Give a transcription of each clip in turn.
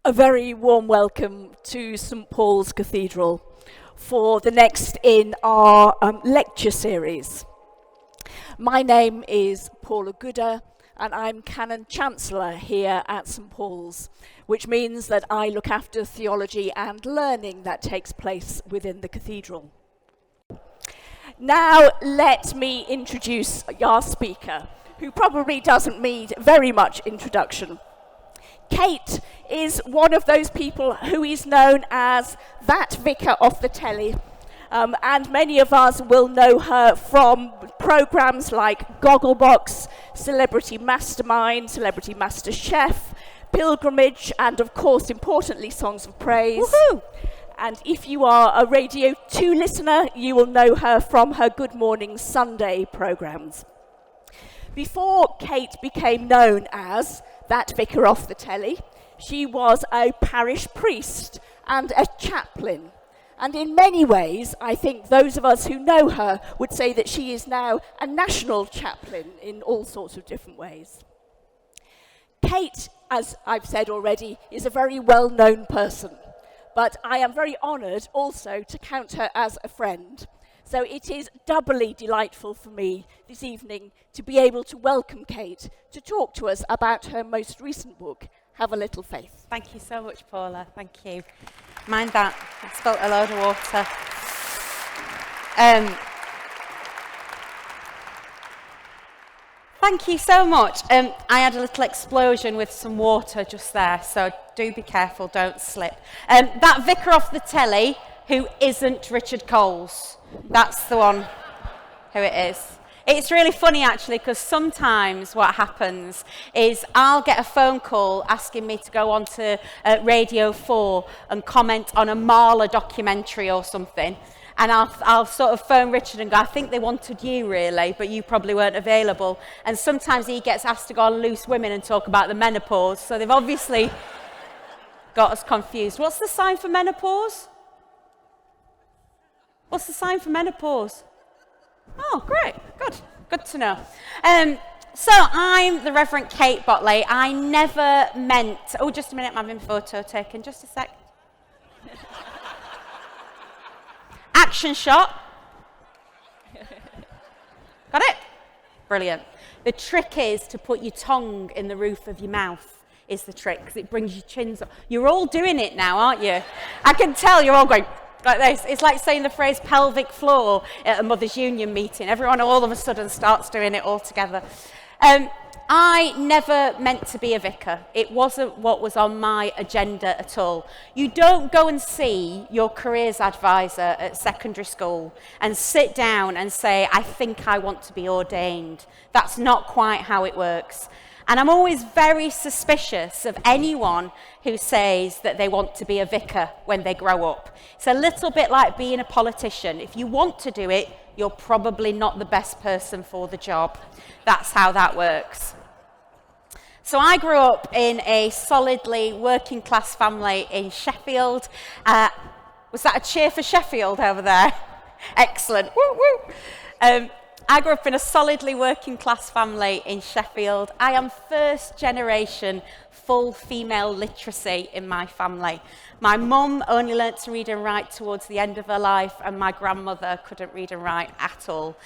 A very warm welcome to St Paul's Cathedral for the next in our lecture series. My name is Paula Gooder and I'm Canon Chancellor here at St Paul's, which means that I look after theology and learning that takes place within the cathedral. Now let me introduce our speaker, who probably doesn't need very much introduction. Kate is one of those people who is known as that vicar off the telly, and many of us will know her from programmes like Gogglebox, Celebrity Mastermind, Celebrity Master Chef, Pilgrimage, and of course, importantly, Songs of Praise. Woohoo! And if you are a Radio 2 listener, you will know her from her Good Morning Sunday programmes. Before Kate became known as that vicar off the telly, she was a parish priest and a chaplain. And in many ways, I think those of us who know her would say that she is now a national chaplain in all sorts of different ways. Kate, as I've said already, is a very well-known person, but I am very honoured also to count her as a friend. So it is doubly delightful for me this evening to be able to welcome Kate to talk to us about her most recent book, Have a Little Faith. Thank you so much, Paula. Thank you. Mind that. I spilt a load of water. Thank you so much. I had a little explosion with some water just there, so do be careful, don't slip. That vicar off the telly who isn't Richard Coles. That's the one who it is. It's really funny actually, because sometimes what happens is I'll get a phone call asking me to go on to Radio 4 and comment on a Marla documentary or something. And I'll sort of phone Richard and go, I think they wanted you really, but you probably weren't available. And sometimes he gets asked to go on Loose Women and talk about the menopause. So they've obviously got us confused. What's the sign for menopause? What's the sign for menopause? Oh, great. Good to know. So I'm the Reverend Kate Bottley. I never meant... Oh, just a minute, I'm having a photo taken. Just a sec. Action shot. Got it? Brilliant. The trick is to put your tongue in the roof of your mouth is the trick, because it brings your chins up. You're all doing it now, aren't you? I can tell you're all going... like this. It's like saying the phrase pelvic floor at a Mothers Union meeting. Everyone all of a sudden starts doing it all together. I never meant to be a vicar. It wasn't what was on my agenda at all. You don't go and see your careers advisor at secondary school and sit down and say, I think I want to be ordained. That's not quite how it works. And I'm always very suspicious of anyone who says that they want to be a vicar when they grow up. It's a little bit like being a politician. If you want to do it, you're probably not the best person for the job. That's how that works. So I grew up in a solidly working class family in Sheffield. Was that a cheer for Sheffield over there? Excellent. Woo, woo. I grew up in a solidly working class family in Sheffield. I am first generation full female literacy in my family. My mum only learnt to read and write towards the end of her life, and my grandmother couldn't read and write at all.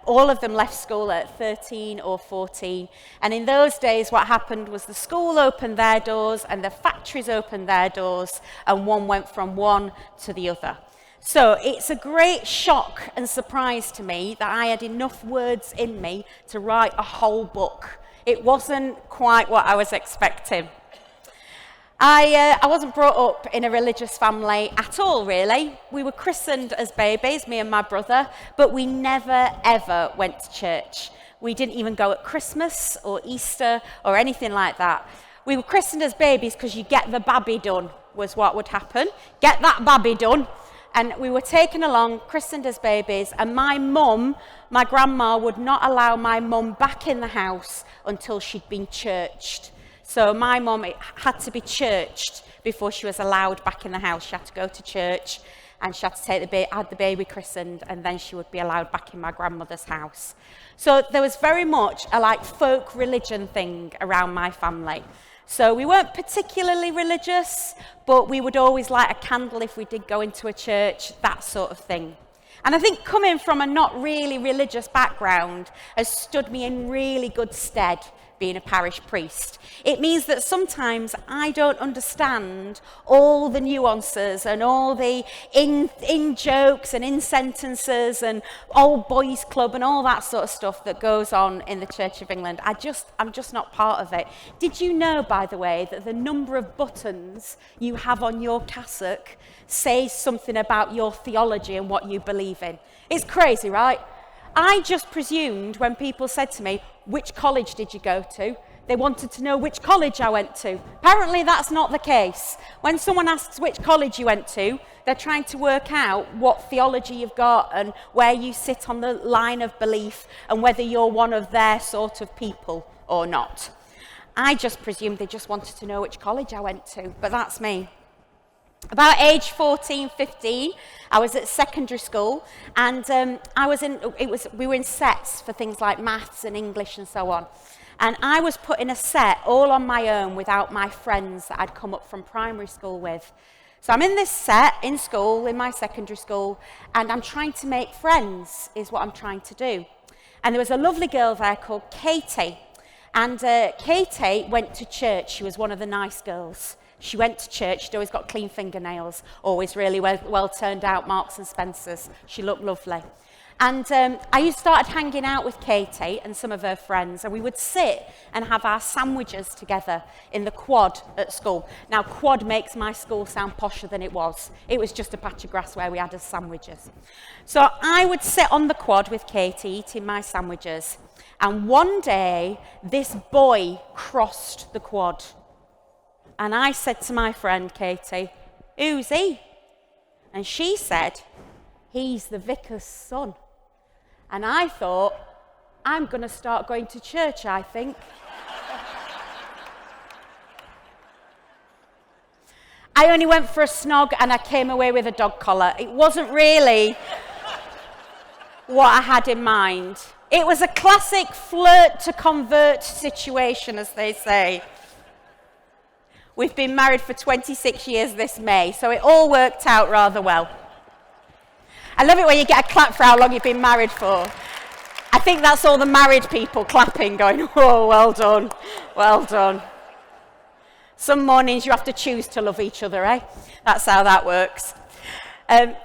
All of them left school at 13 or 14. And in those days, what happened was the school opened their doors and the factories opened their doors, and one went from one to the other. So it's a great shock and surprise to me that I had enough words in me to write a whole book. It wasn't quite what I was expecting. I wasn't brought up in a religious family at all, really. We were christened as babies, me and my brother, but we never, ever went to church. We didn't even go at Christmas or Easter or anything like that. We were christened as babies because you get the babby done, was what would happen. Get that babby done. And we were taken along, christened as babies, and my mum, my grandma, would not allow my mum back in the house until she'd been churched. So my mum had to be churched before she was allowed back in the house. She had to go to church, and she had to take had the baby christened, and then she would be allowed back in my grandmother's house. So there was very much a folk religion thing around my family. So we weren't particularly religious, but we would always light a candle if we did go into a church, that sort of thing. And I think coming from a not really religious background has stood me in really good stead being a parish priest. It means that sometimes I don't understand all the nuances and all the in jokes and in sentences and old boys club and all that sort of stuff that goes on in the Church of England. I'm just not part of it. Did you know, by the way, that the number of buttons you have on your cassock says something about your theology and what you believe in? It's crazy, right? I just presumed when people said to me, which college did you go to? They wanted to know which college I went to. Apparently that's not the case. When someone asks which college you went to, they're trying to work out what theology you've got and where you sit on the line of belief and whether you're one of their sort of people or not. I just presumed they just wanted to know which college I went to, but that's me. About age 14, 15, I was at secondary school, and we were in sets for things like maths and English and so on. And I was put in a set all on my own without my friends that I'd come up from primary school with. So I'm in this set in school, in my secondary school, and I'm trying to make friends, is what I'm trying to do. And there was a lovely girl there called Katie. And Katie went to church. She was one of the nice girls. She went to church. She'd always got clean fingernails, always really well turned out, Marks and Spencer's. She looked lovely. And I started hanging out with Katie and some of her friends, and we would sit and have our sandwiches together in the quad at school. Now, quad makes my school sound posher than it was. It was just a patch of grass where we had our sandwiches. So I would sit on the quad with Katie, eating my sandwiches, and one day, this boy crossed the quad. And I said to my friend, Katie, "Who's he?" And she said, "He's the vicar's son." And I thought, I'm going to start going to church, I think. I only went for a snog and I came away with a dog collar. It wasn't really what I had in mind. It was a classic flirt to convert situation, as they say. We've been married for 26 years this May, so it all worked out rather well. I love it when you get a clap for how long you've been married for. I think that's all the married people clapping, going, "Oh, well done, well done." Some mornings you have to choose to love each other, eh? That's how that works.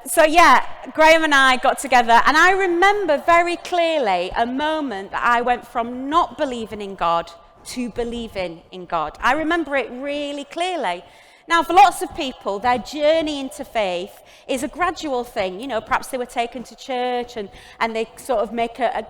So yeah, Graham and I got together, and I remember very clearly a moment that I went from not believing in God to believing in God. I remember it really clearly. Now, for lots of people, their journey into faith is a gradual thing. You know, perhaps they were taken to church and they sort of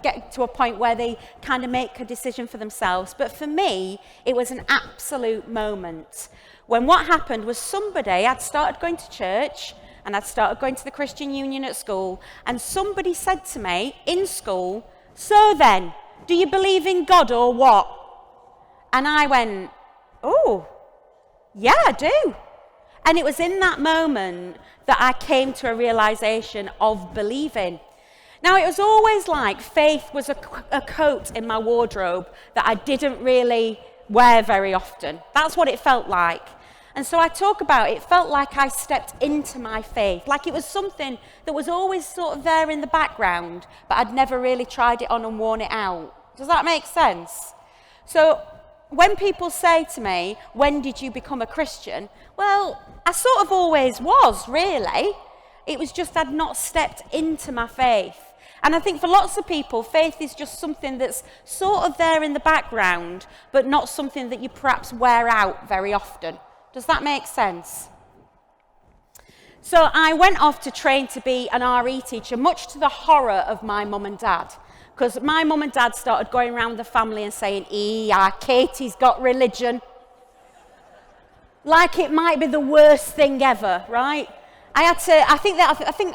get to a point where they kind of make a decision for themselves. But for me, it was an absolute moment when what happened was I'd started going to church and I'd started going to the Christian Union at school, and somebody said to me in school, "So then, do you believe in God or what?" And I went, "Oh, yeah, I do." And it was in that moment that I came to a realization of believing. Now, it was always like faith was a coat in my wardrobe that I didn't really wear very often. That's what it felt like. And so I talk about it felt like I stepped into my faith, like it was something that was always sort of there in the background, but I'd never really tried it on and worn it out. Does that make sense? So when people say to me, "When did you become a Christian?" Well, I sort of always was, really. It was just I'd not stepped into my faith. And I think for lots of people, faith is just something that's sort of there in the background, but not something that you perhaps wear out very often. Does that make sense? So I went off to train to be an RE teacher, much to the horror of my mum and dad. Because my mum and dad started going around the family and saying, Katie's got religion. Like it might be the worst thing ever, right? I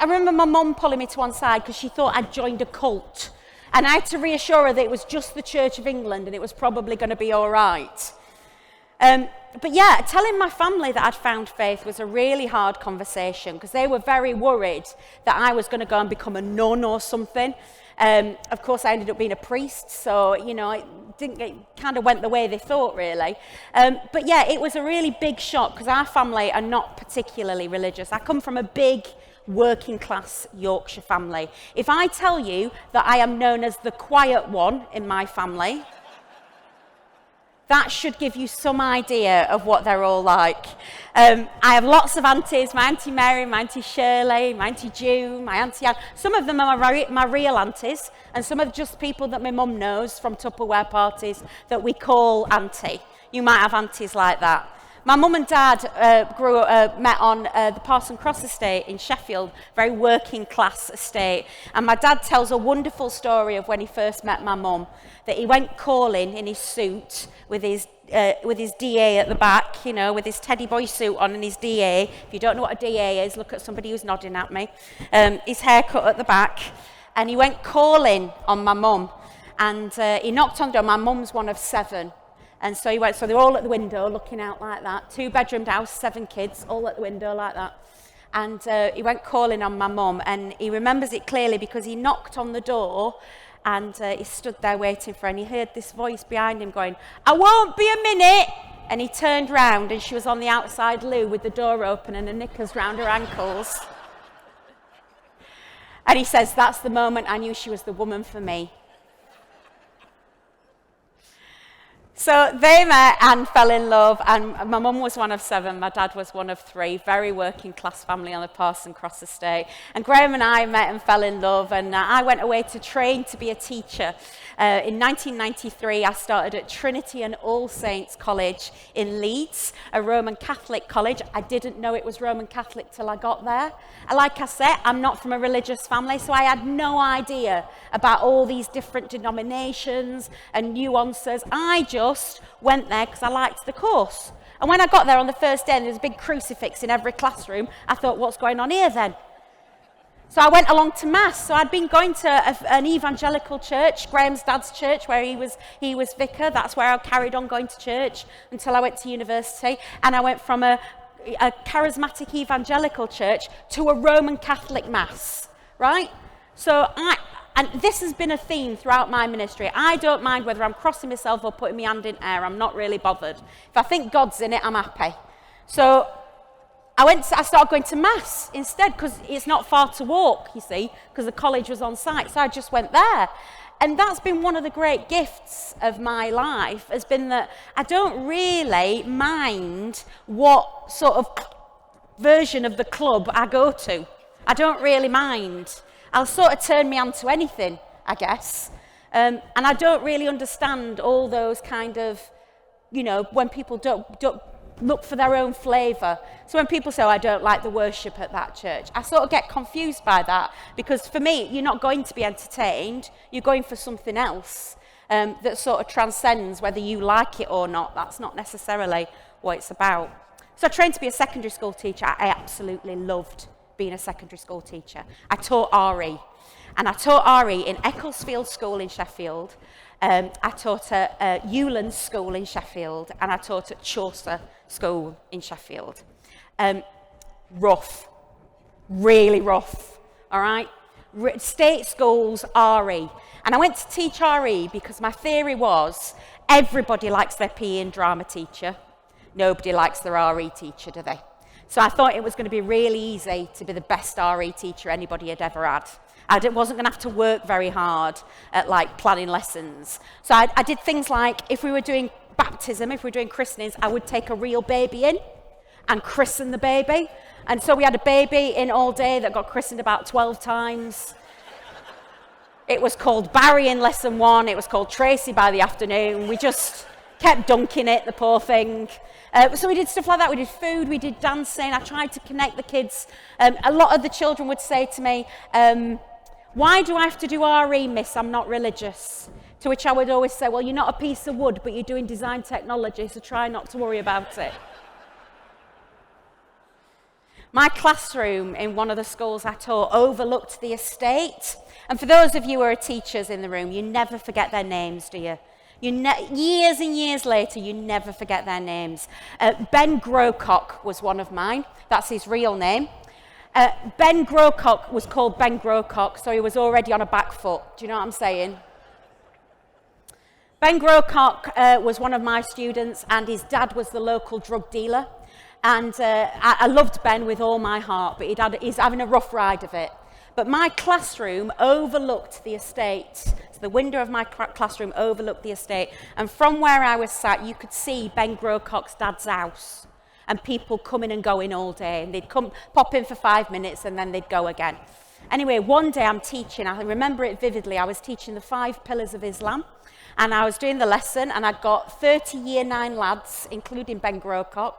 remember my mum pulling me to one side because she thought I'd joined a cult. And I had to reassure her that it was just the Church of England and it was probably going to be all right. But yeah, telling my family that I'd found faith was a really hard conversation because they were very worried that I was going to go and become a nun or something. Of course, I ended up being a priest, so, you know, it kind of went the way they thought, really. But yeah, it was a really big shock because our family are not particularly religious. I come from a big working class Yorkshire family. If I tell you that I am known as the quiet one in my family, that should give you some idea of what they're all like. I have lots of aunties, my Auntie Mary, my Auntie Shirley, my Auntie June, my Auntie Anne. Some of them are my real aunties, and some are just people that my mum knows from Tupperware parties that we call auntie. You might have aunties like that. My mum and dad met on the Parson Cross estate in Sheffield, very working class estate. And my dad tells a wonderful story of when he first met my mum, that he went calling in his suit with his DA at the back, you know, with his teddy boy suit on and his DA. If you don't know what a DA is, look at somebody who's nodding at me. His haircut at the back. And he went calling on my mum. And he knocked on the door. My mum's one of 7. And so he went, so they're all at the window looking out like that. 2-bedroomed house, 7 kids, all at the window like that. And he went calling on my mum, and he remembers it clearly because he knocked on the door and he stood there waiting for her, and he heard this voice behind him going, "I won't be a minute." And he turned round and she was on the outside loo with the door open and her knickers round her ankles. And he says, "That's the moment I knew she was the woman for me." So they met and fell in love, and my mum was one of 7, my dad was one of 3, very working class family on the Parson Cross estate. And Graham and I met and fell in love, and I went away to train to be a teacher. In 1993, I started at Trinity and All Saints College in Leeds, a Roman Catholic college. I didn't know it was Roman Catholic till I got there. And like I said, I'm not from a religious family, so I had no idea about all these different denominations and nuances. I just went there because I liked the course. And when I got there on the first day and there was a big crucifix in every classroom, I thought, what's going on here then? So I went along to Mass. So I'd been going to an evangelical church, Graham's dad's church, where he was vicar. That's where I carried on going to church until I went to university. And I went from a charismatic evangelical church to a Roman Catholic Mass, right? And this has been a theme throughout my ministry. I don't mind whether I'm crossing myself or putting my hand in air. I'm not really bothered. If I think God's in it, I'm happy. So I started going to Mass instead because it's not far to walk, you see, because the college was on site. So I just went there. And that's been one of the great gifts of my life, has been that I don't really mind what sort of version of the club I go to. I don't really mind. I'll sort of turn me on to anything, I guess. And I don't really understand all those kind of, you know, when people don't look for their own flavour. So when people say, "Oh, I don't like the worship at that church," I sort of get confused by that, because for me, you're not going to be entertained, you're going for something else that sort of transcends whether you like it or not. That's not necessarily what it's about. So I trained to be a secondary school teacher. I absolutely loved being a secondary school teacher. I taught RE, and I taught RE in Ecclesfield School in Sheffield. I taught at Ewlands School in Sheffield, and I taught at Chaucer School in Sheffield. Rough, really rough, all right? State schools, RE. And I went to teach RE because my theory was everybody likes their PE and drama teacher. Nobody likes their RE teacher, do they? So I thought it was going to be really easy to be the best RE teacher anybody had ever had. I wasn't going to have to work very hard at like planning lessons. So I did things like, if we were doing baptism, if we were doing christenings, I would take a real baby in and christen the baby. And so we had a baby in all day that got christened about 12 times. It was called Barry in lesson 1. It was called Tracy by the afternoon. We just kept dunking it, the poor thing. So we did stuff like that. We did food, we did dancing. I tried to connect the kids. A lot of the children would say to me, "Why do I have to do RE, miss? I'm not religious." To which I would always say, "Well, you're not a piece of wood, but you're doing design technology, so try not to worry about it." My classroom in one of the schools I taught overlooked the estate. And for those of you who are teachers in the room, you never forget their names, do you? Years and years later, you never forget their names. Ben Grocock was one of mine. That's his real name. Ben Grocock was called Ben Grocock, so he was already on a back foot. Do you know what I'm saying? Ben Grocock was one of my students, and his dad was the local drug dealer. And I loved Ben with all my heart, but he's having a rough ride of it. But my classroom overlooked the estate. So the window of my classroom overlooked the estate. And from where I was sat, you could see Ben Grocock's dad's house. And people coming and going all day. And they'd pop in for 5 minutes, and then they'd go again. Anyway, one day I'm teaching. I remember it vividly. I was teaching the 5 pillars of Islam. And I was doing the lesson, and I'd got 30 year 9 lads, including Ben Grocock.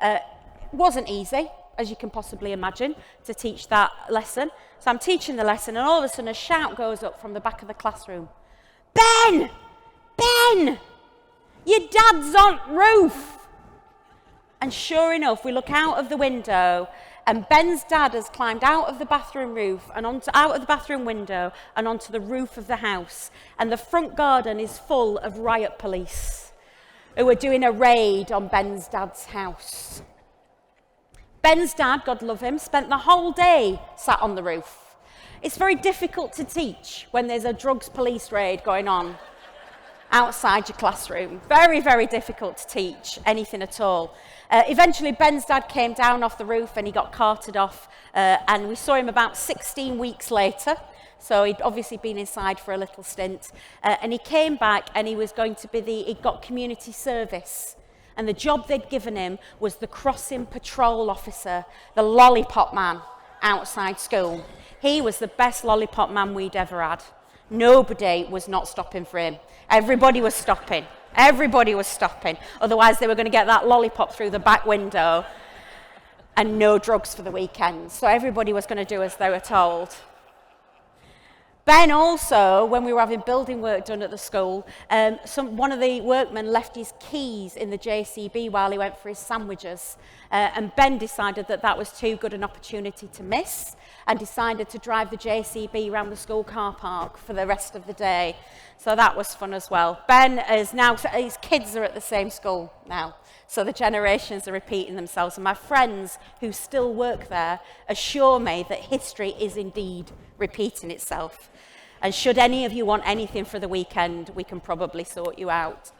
It wasn't easy, as you can possibly imagine, to teach that lesson. So I'm teaching the lesson, and all of a sudden a shout goes up from the back of the classroom. Ben! Ben! Your dad's on roof! And sure enough, we look out of the window, and Ben's dad has climbed out of the bathroom roof and out of the bathroom window and onto the roof of the house. And the front garden is full of riot police who are doing a raid on Ben's dad's house. Ben's dad, God love him, spent the whole day sat on the roof. It's very difficult to teach when there's a drugs police raid going on outside your classroom. Very, very difficult to teach anything at all. Eventually, Ben's dad came down off the roof and he got carted off, and we saw him about 16 weeks later. So he'd obviously been inside for a little stint, and he came back, and he was going to be he got community service. And the job they'd given him was the crossing patrol officer, the lollipop man outside school. He was the best lollipop man we'd ever had. Nobody was not stopping for him. Everybody was stopping. Everybody was stopping. Otherwise, they were going to get that lollipop through the back window and no drugs for the weekend. So everybody was going to do as they were told. Ben also, when we were having building work done at the school, one of the workmen left his keys in the JCB while he went for his sandwiches. And Ben decided that that was too good an opportunity to miss and decided to drive the JCB around the school car park for the rest of the day. So that was fun as well. Ben is now, his kids are at the same school now. So the generations are repeating themselves. And my friends who still work there assure me that history is indeed repeating itself. And should any of you want anything for the weekend, we can probably sort you out.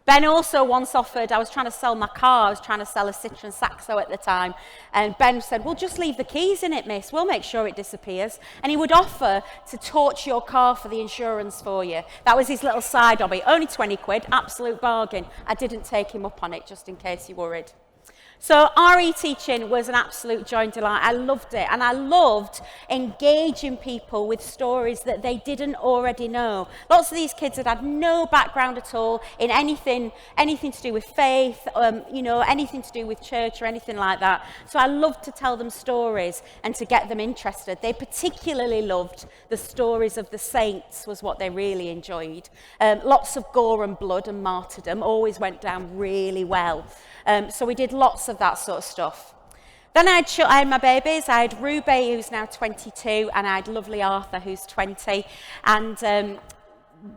Ben also once offered, I was trying to sell my car, I was trying to sell a Citroen Saxo at the time, and Ben said, well, just leave the keys in it, miss, we'll make sure it disappears. And he would offer to torch your car for the insurance for you. That was his little side hobby, only 20 quid, absolute bargain. I didn't take him up on it, just in case you worried. So RE teaching was an absolute joy and delight. I loved it, and I loved engaging people with stories that they didn't already know. Lots of these kids had no background at all in anything to do with faith, anything to do with church or anything like that. So I loved to tell them stories and to get them interested. They particularly loved the stories of the saints, was what they really enjoyed. Lots of gore and blood and martyrdom always went down really well. So we did lots of that sort of stuff. Then I had my babies. I had Ruby, who's now 22, and I had lovely Arthur, who's 20. And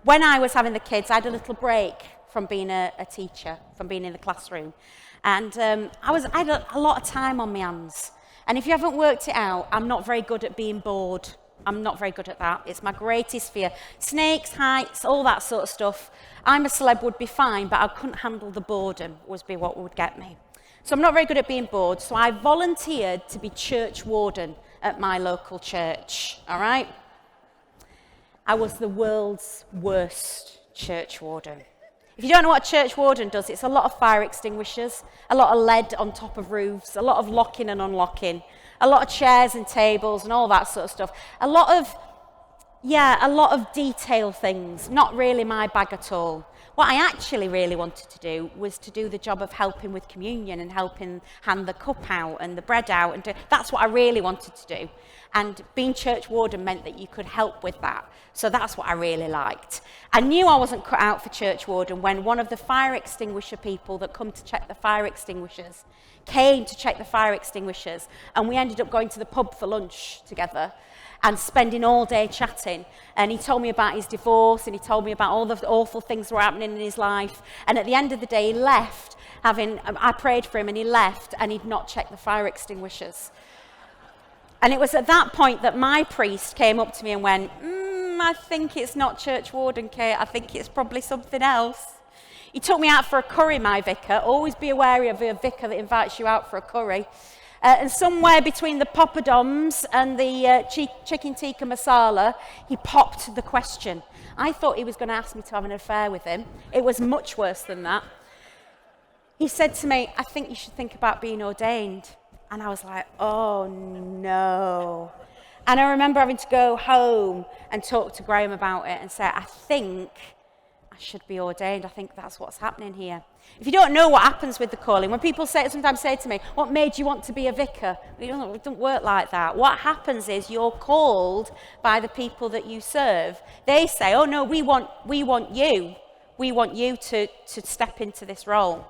when I was having the kids, I had a little break from being a teacher, from being in the classroom. And I had a lot of time on my hands. And if you haven't worked it out, I'm not very good at being bored. I'm not very good at that. It's my greatest fear. Snakes, heights, all that sort of stuff. I'm a celeb would be fine, but I couldn't handle the boredom, would be what would get me. So I'm not very good at being bored, so I volunteered to be church warden at my local church, all right? I was the world's worst church warden. If you don't know what a church warden does, it's a lot of fire extinguishers, a lot of lead on top of roofs, a lot of locking and unlocking, a lot of chairs and tables and all that sort of stuff. A lot of detail things, not really my bag at all. What I actually really wanted to do was to do the job of helping with communion and helping hand the cup out and the bread out. And that's what I really wanted to do. And being church warden meant that you could help with that. So that's what I really liked. I knew I wasn't cut out for church warden when one of the fire extinguisher people that come to check the fire extinguishers came to check the fire extinguishers, and we ended up going to the pub for lunch together. and spending all day chatting. And he told me about his divorce, and he told me about all the awful things that were happening in his life. And at the end of the day, he left, I prayed for him, and he left, and he'd not checked the fire extinguishers. And it was at that point that my priest came up to me and went, I think it's not church warden, Kate. I think it's probably something else. He took me out for a curry, my vicar. Always be wary of a vicar that invites you out for a curry. And somewhere between the poppadoms and the chicken tikka masala, he popped the question. I thought he was going to ask me to have an affair with him. It was much worse than that. He said to me, I think you should think about being ordained. And I was like, oh no. And I remember having to go home and talk to Graham about it and say, I think I should be ordained. I think that's what's happening here. If you don't know what happens with the calling, when people sometimes say to me, what made you want to be a vicar? It doesn't work like that. What happens is you're called by the people that you serve. They say, oh no, we want you. We want you to step into this role.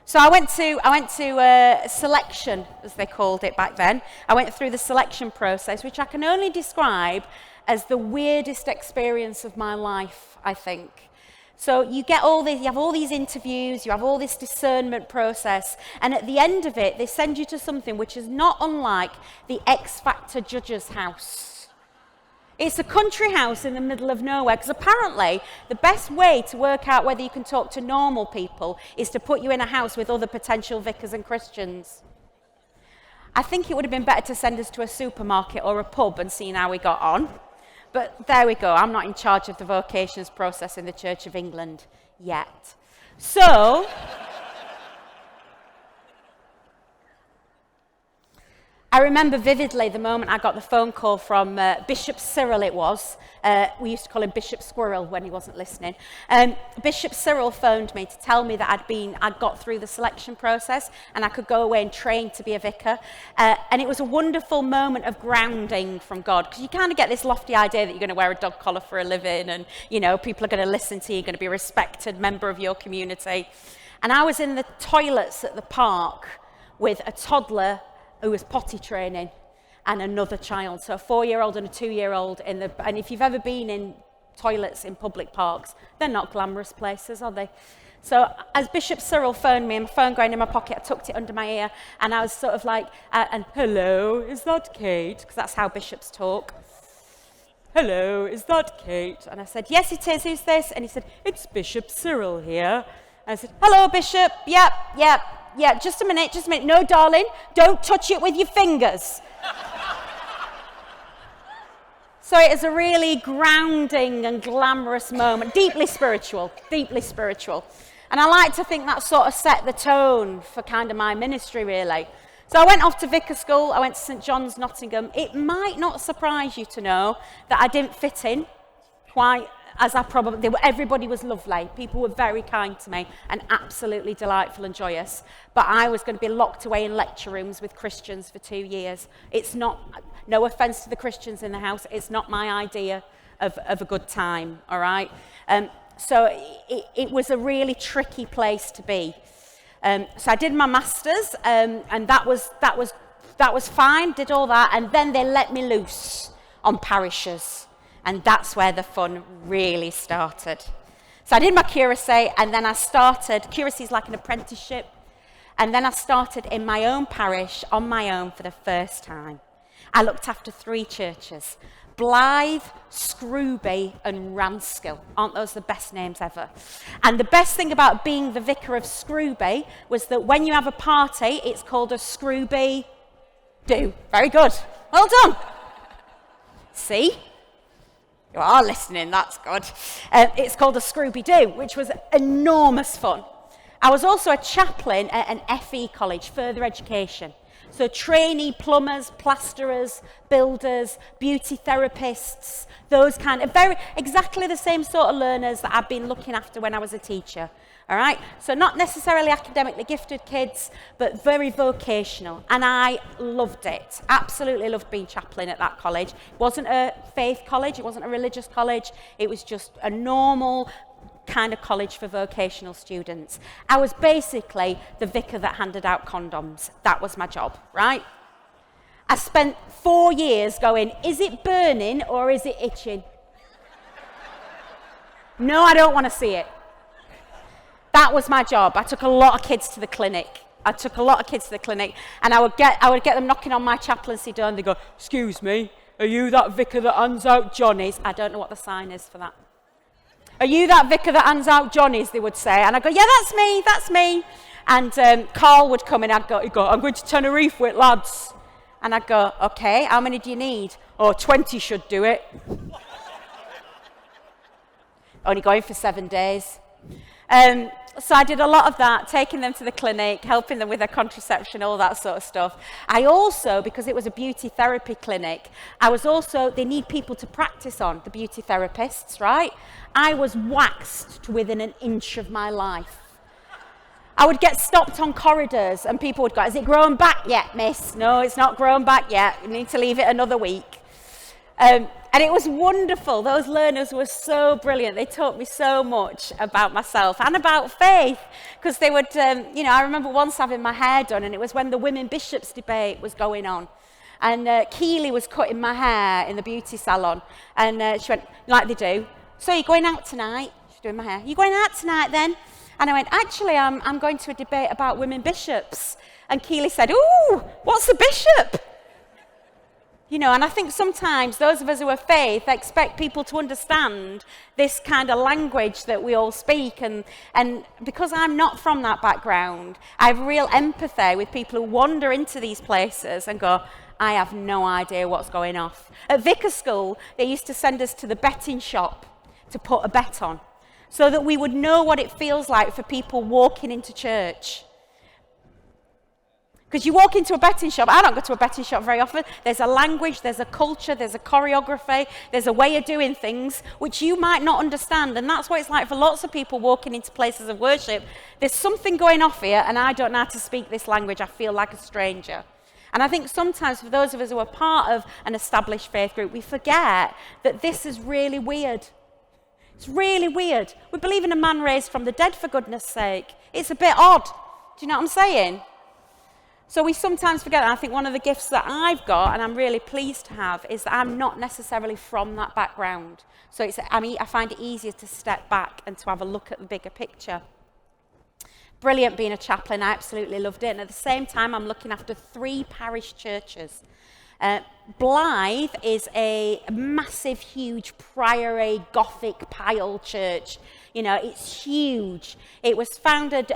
So I went to selection, as they called it back then. I went through the selection process, which I can only describe as the weirdest experience of my life, I think. So you have all these interviews, you have all this discernment process, and at the end of it, they send you to something which is not unlike the X Factor judge's house. It's a country house in the middle of nowhere, because apparently the best way to work out whether you can talk to normal people is to put you in a house with other potential vicars and Christians. I think it would have been better to send us to a supermarket or a pub and see how we got on. But there we go, I'm not in charge of the vocations process in the Church of England yet. So, I remember vividly the moment I got the phone call from Bishop Cyril, it was. We used to call him Bishop Squirrel when he wasn't listening. Bishop Cyril phoned me to tell me that I'd got through the selection process and I could go away and train to be a vicar. And it was a wonderful moment of grounding from God, because you kind of get this lofty idea that you're going to wear a dog collar for a living and, people are going to listen to you, you're going to be a respected member of your community. And I was in the toilets at the park with a toddler who was potty training and another child, so a 4-year-old and a 2-year-old and if you've ever been in toilets in public parks, they're not glamorous places, are they? So as Bishop Cyril phoned me, and my phone going in my pocket, I tucked it under my ear, and I was sort of like, and hello, is that Kate? Because that's how bishops talk. Hello, is that Kate? And I said, yes it is, who's this? And he said, it's Bishop Cyril here. And I said, hello Bishop, yep, just a minute. No, darling, don't touch it with your fingers. So it is a really grounding and glamorous moment, deeply spiritual. And I like to think that sort of set the tone for kind of my ministry, really. So I went off to vicar school, I went to St John's, Nottingham. It might not surprise you to know that I didn't fit in quite as everybody was lovely. People were very kind to me and absolutely delightful and joyous. But I was going to be locked away in lecture rooms with Christians for 2 years. It's not, no offence to the Christians in the house, it's not my idea of a good time, all right? So it was a really tricky place to be. So I did my masters, and that was fine, did all that, and then they let me loose on parishes. And that's where the fun really started. So I did my curacy, and then I started, curacy is like an apprenticeship, and then I started in my own parish, on my own for the first time. I looked after 3 churches, Blythe, Scrooby and Ranskill. Aren't those the best names ever? And the best thing about being the vicar of Scrooby was that when you have a party, it's called a Scrooby do. Very good. Well done. See? You are listening, that's good. It's called a Scrooby-Doo, which was enormous fun. I was also a chaplain at an FE college, further education. So trainee plumbers, plasterers, builders, beauty therapists, those kind of exactly the same sort of learners that I've been looking after when I was a teacher. All right, so not necessarily academically gifted kids, but very vocational. And I loved it, absolutely loved being chaplain at that college. It wasn't a faith college, it wasn't a religious college, it was just a normal kind of college for vocational students. I was basically the vicar that handed out condoms. That was my job, right? I spent 4 years going, is it burning or is it itching? No, I don't want to see it. That was my job. I took a lot of kids to the clinic. And I would get them knocking on my chaplaincy door and they go, excuse me, are you that vicar that hands out Johnnies? I don't know what the sign is for that. Are you that vicar that hands out Johnnies, they would say. And I go, yeah, that's me. And Carl would come in, he'd go, I'm going to Tenerife with lads. And I'd go, okay, how many do you need? Oh, 20 should do it. Only going for 7 days. So I did a lot of that, taking them to the clinic, helping them with their contraception, all that sort of stuff. I also, because it was a beauty therapy clinic, they need people to practice on, the beauty therapists, right? I was waxed to within an inch of my life. I would get stopped on corridors and people would go, has it grown back yet, miss? No, it's not grown back yet. You need to leave it another week. And it was wonderful. Those learners were so brilliant. They taught me so much about myself and about faith. Because they would, I remember once having my hair done and it was when the women bishops debate was going on. And Keely was cutting my hair in the beauty salon. And she went, like they do, so you're going out tonight? She's doing my hair. You going out tonight then? And I went, actually, I'm going to a debate about women bishops. And Keely said, ooh, what's a bishop? And I think sometimes those of us who are faith expect people to understand this kind of language that we all speak. And because I'm not from that background, I have real empathy with people who wander into these places and go, I have no idea what's going on. At Vicar School, they used to send us to the betting shop to put a bet on so that we would know what it feels like for people walking into church. Because you walk into a betting shop, I don't go to a betting shop very often, there's a language, there's a culture, there's a choreography, there's a way of doing things which you might not understand, and that's what it's like for lots of people walking into places of worship. There's something going off here and I don't know how to speak this language, I feel like a stranger. And I think sometimes for those of us who are part of an established faith group, we forget that this is really weird. It's really weird. We believe in a man raised from the dead, for goodness sake. It's a bit odd. Do you know what I'm saying? So we sometimes forget, and I think one of the gifts that I've got, and I'm really pleased to have, is that I'm not necessarily from that background. So I find it easier to step back and to have a look at the bigger picture. Brilliant being a chaplain, I absolutely loved it. And at the same time, I'm looking after 3 parish churches. Blythe is a massive, huge priory Gothic pile church. It's huge. It was founded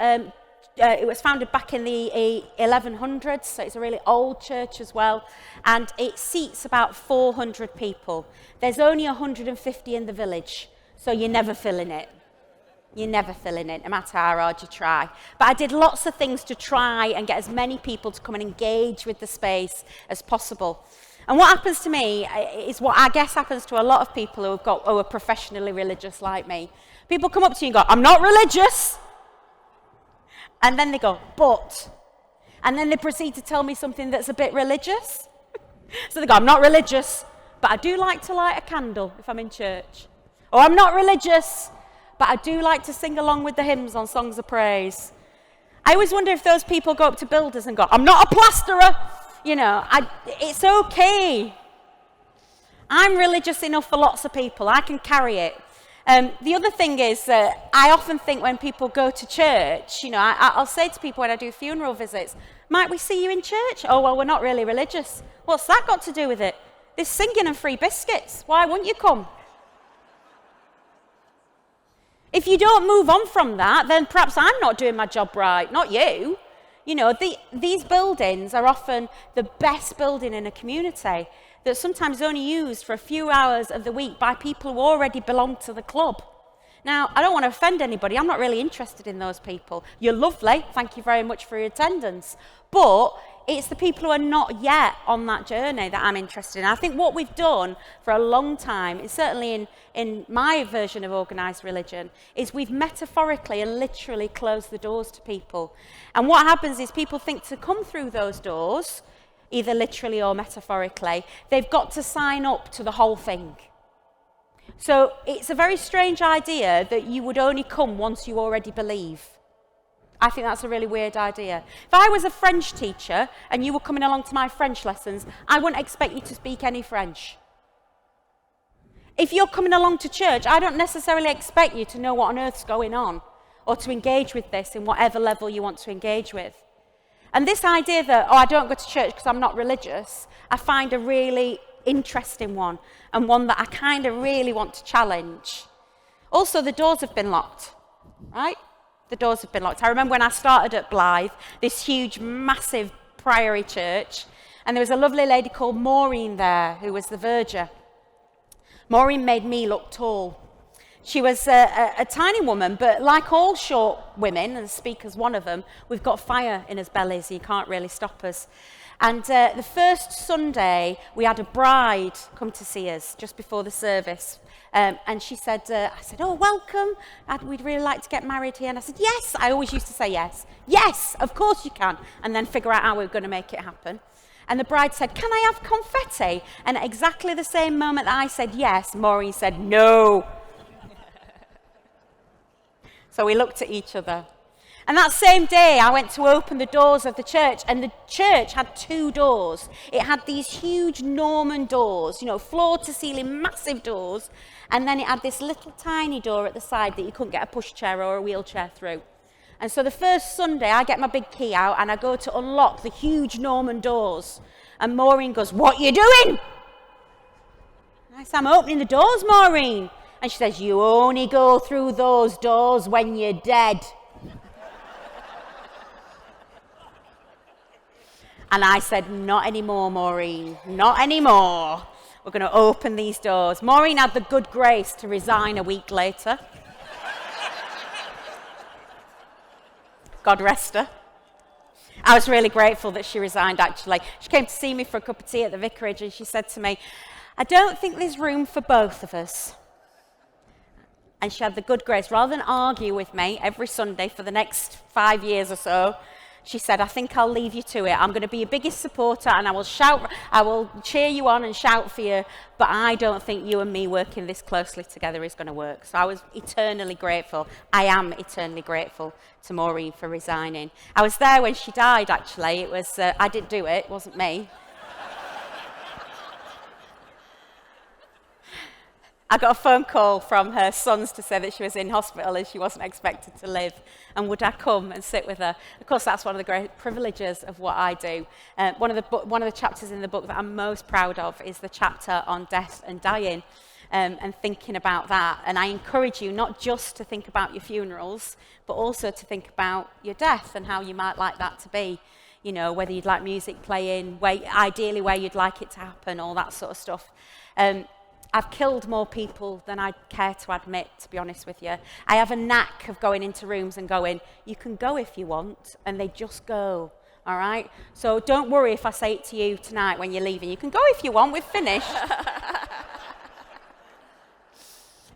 back in the 1100s, so it's a really old church as well, and it seats about 400 people. There's only 150 in the village, so you're never filling it. You're never filling it, no matter how hard you try. But I did lots of things to try and get as many people to come and engage with the space as possible. And what happens to me is what I guess happens to a lot of people who are professionally religious like me. People come up to you and go, I'm not religious. And then they go, but. And then they proceed to tell me something that's a bit religious. So they go, I'm not religious, but I do like to light a candle if I'm in church. Or I'm not religious, but I do like to sing along with the hymns on songs of praise. I always wonder if those people go up to builders and go, I'm not a plasterer. It's okay. I'm religious enough for lots of people. I can carry it. The other thing is that I often think when people go to church, I'll say to people when I do funeral visits, might we see you in church? Oh, well, we're not really religious. What's that got to do with it? There's singing and free biscuits. Why wouldn't you come? If you don't move on from that, then perhaps I'm not doing my job right, not you. These buildings are often the best building in a community that's sometimes only used for a few hours of the week by people who already belong to the club. Now, I don't want to offend anybody. I'm not really interested in those people. You're lovely. Thank you very much for your attendance. But it's the people who are not yet on that journey that I'm interested in. I think what we've done for a long time, and certainly in my version of organised religion, is we've metaphorically and literally closed the doors to people. And what happens is people think to come through those doors, either literally or metaphorically, they've got to sign up to the whole thing. So it's a very strange idea that you would only come once you already believe. I think that's a really weird idea. If I was a French teacher and you were coming along to my French lessons, I wouldn't expect you to speak any French. If you're coming along to church, I don't necessarily expect you to know what on earth's going on or to engage with this in whatever level you want to engage with. And this idea that, I don't go to church because I'm not religious, I find a really interesting one, and one that I kind of really want to challenge. Also, the doors have been locked, right? The doors have been locked. I remember when I started at Blythe, this huge, massive priory church, and there was a lovely lady called Maureen there, who was the verger. Maureen made me look tall. She was a tiny woman, but like all short women, and Speaker's one of them, we've got fire in us bellies, you can't really stop us. And the first Sunday, we had a bride come to see us just before the service. And she said, I said, oh, welcome. We'd really like to get married here. And I said, yes. I always used to say yes. Yes, of course you can. And then figure out how we were going to make it happen. And the bride said, can I have confetti? And at exactly the same moment that I said yes, Maureen said, no. So we looked at each other. And that same day, I went to open the doors of the church, and the church had 2 doors. It had these huge Norman doors, floor to ceiling, massive doors. And then it had this little tiny door at the side that you couldn't get a pushchair or a wheelchair through. And so the first Sunday, I get my big key out and I go to unlock the huge Norman doors. And Maureen goes, what you doing? I said, I'm opening the doors, Maureen. And she says, you only go through those doors when you're dead. And I said, not anymore, Maureen, not anymore. We're going to open these doors. Maureen had the good grace to resign a week later. God rest her. I was really grateful that she resigned, actually. She came to see me for a cup of tea at the vicarage, and she said to me, I don't think there's room for both of us. And she had the good grace, rather than argue with me every Sunday for the next 5 years or so, she said, I think I'll leave you to it. I'm going to be your biggest supporter, and I will cheer you on and shout for you, but I don't think you and me working this closely together is going to work. So I was eternally grateful. I am eternally grateful to Maureen for resigning. I was there when she died, actually. It was, I didn't do it. It wasn't me. I got a phone call from her sons to say that she was in hospital and she wasn't expected to live. And would I come and sit with her? Of course, that's one of the great privileges of what I do. One of the chapters in the book that I'm most proud of is the chapter on death and dying, and thinking about that. And I encourage you not just to think about your funerals, but also to think about your death and how you might like that to be. Whether you'd like music playing, ideally where you'd like it to happen, all that sort of stuff. I've killed more people than I'd care to admit, to be honest with you. I have a knack of going into rooms and going, you can go if you want, and they just go, all right? So don't worry if I say it to you tonight when you're leaving. You can go if you want, we've finished.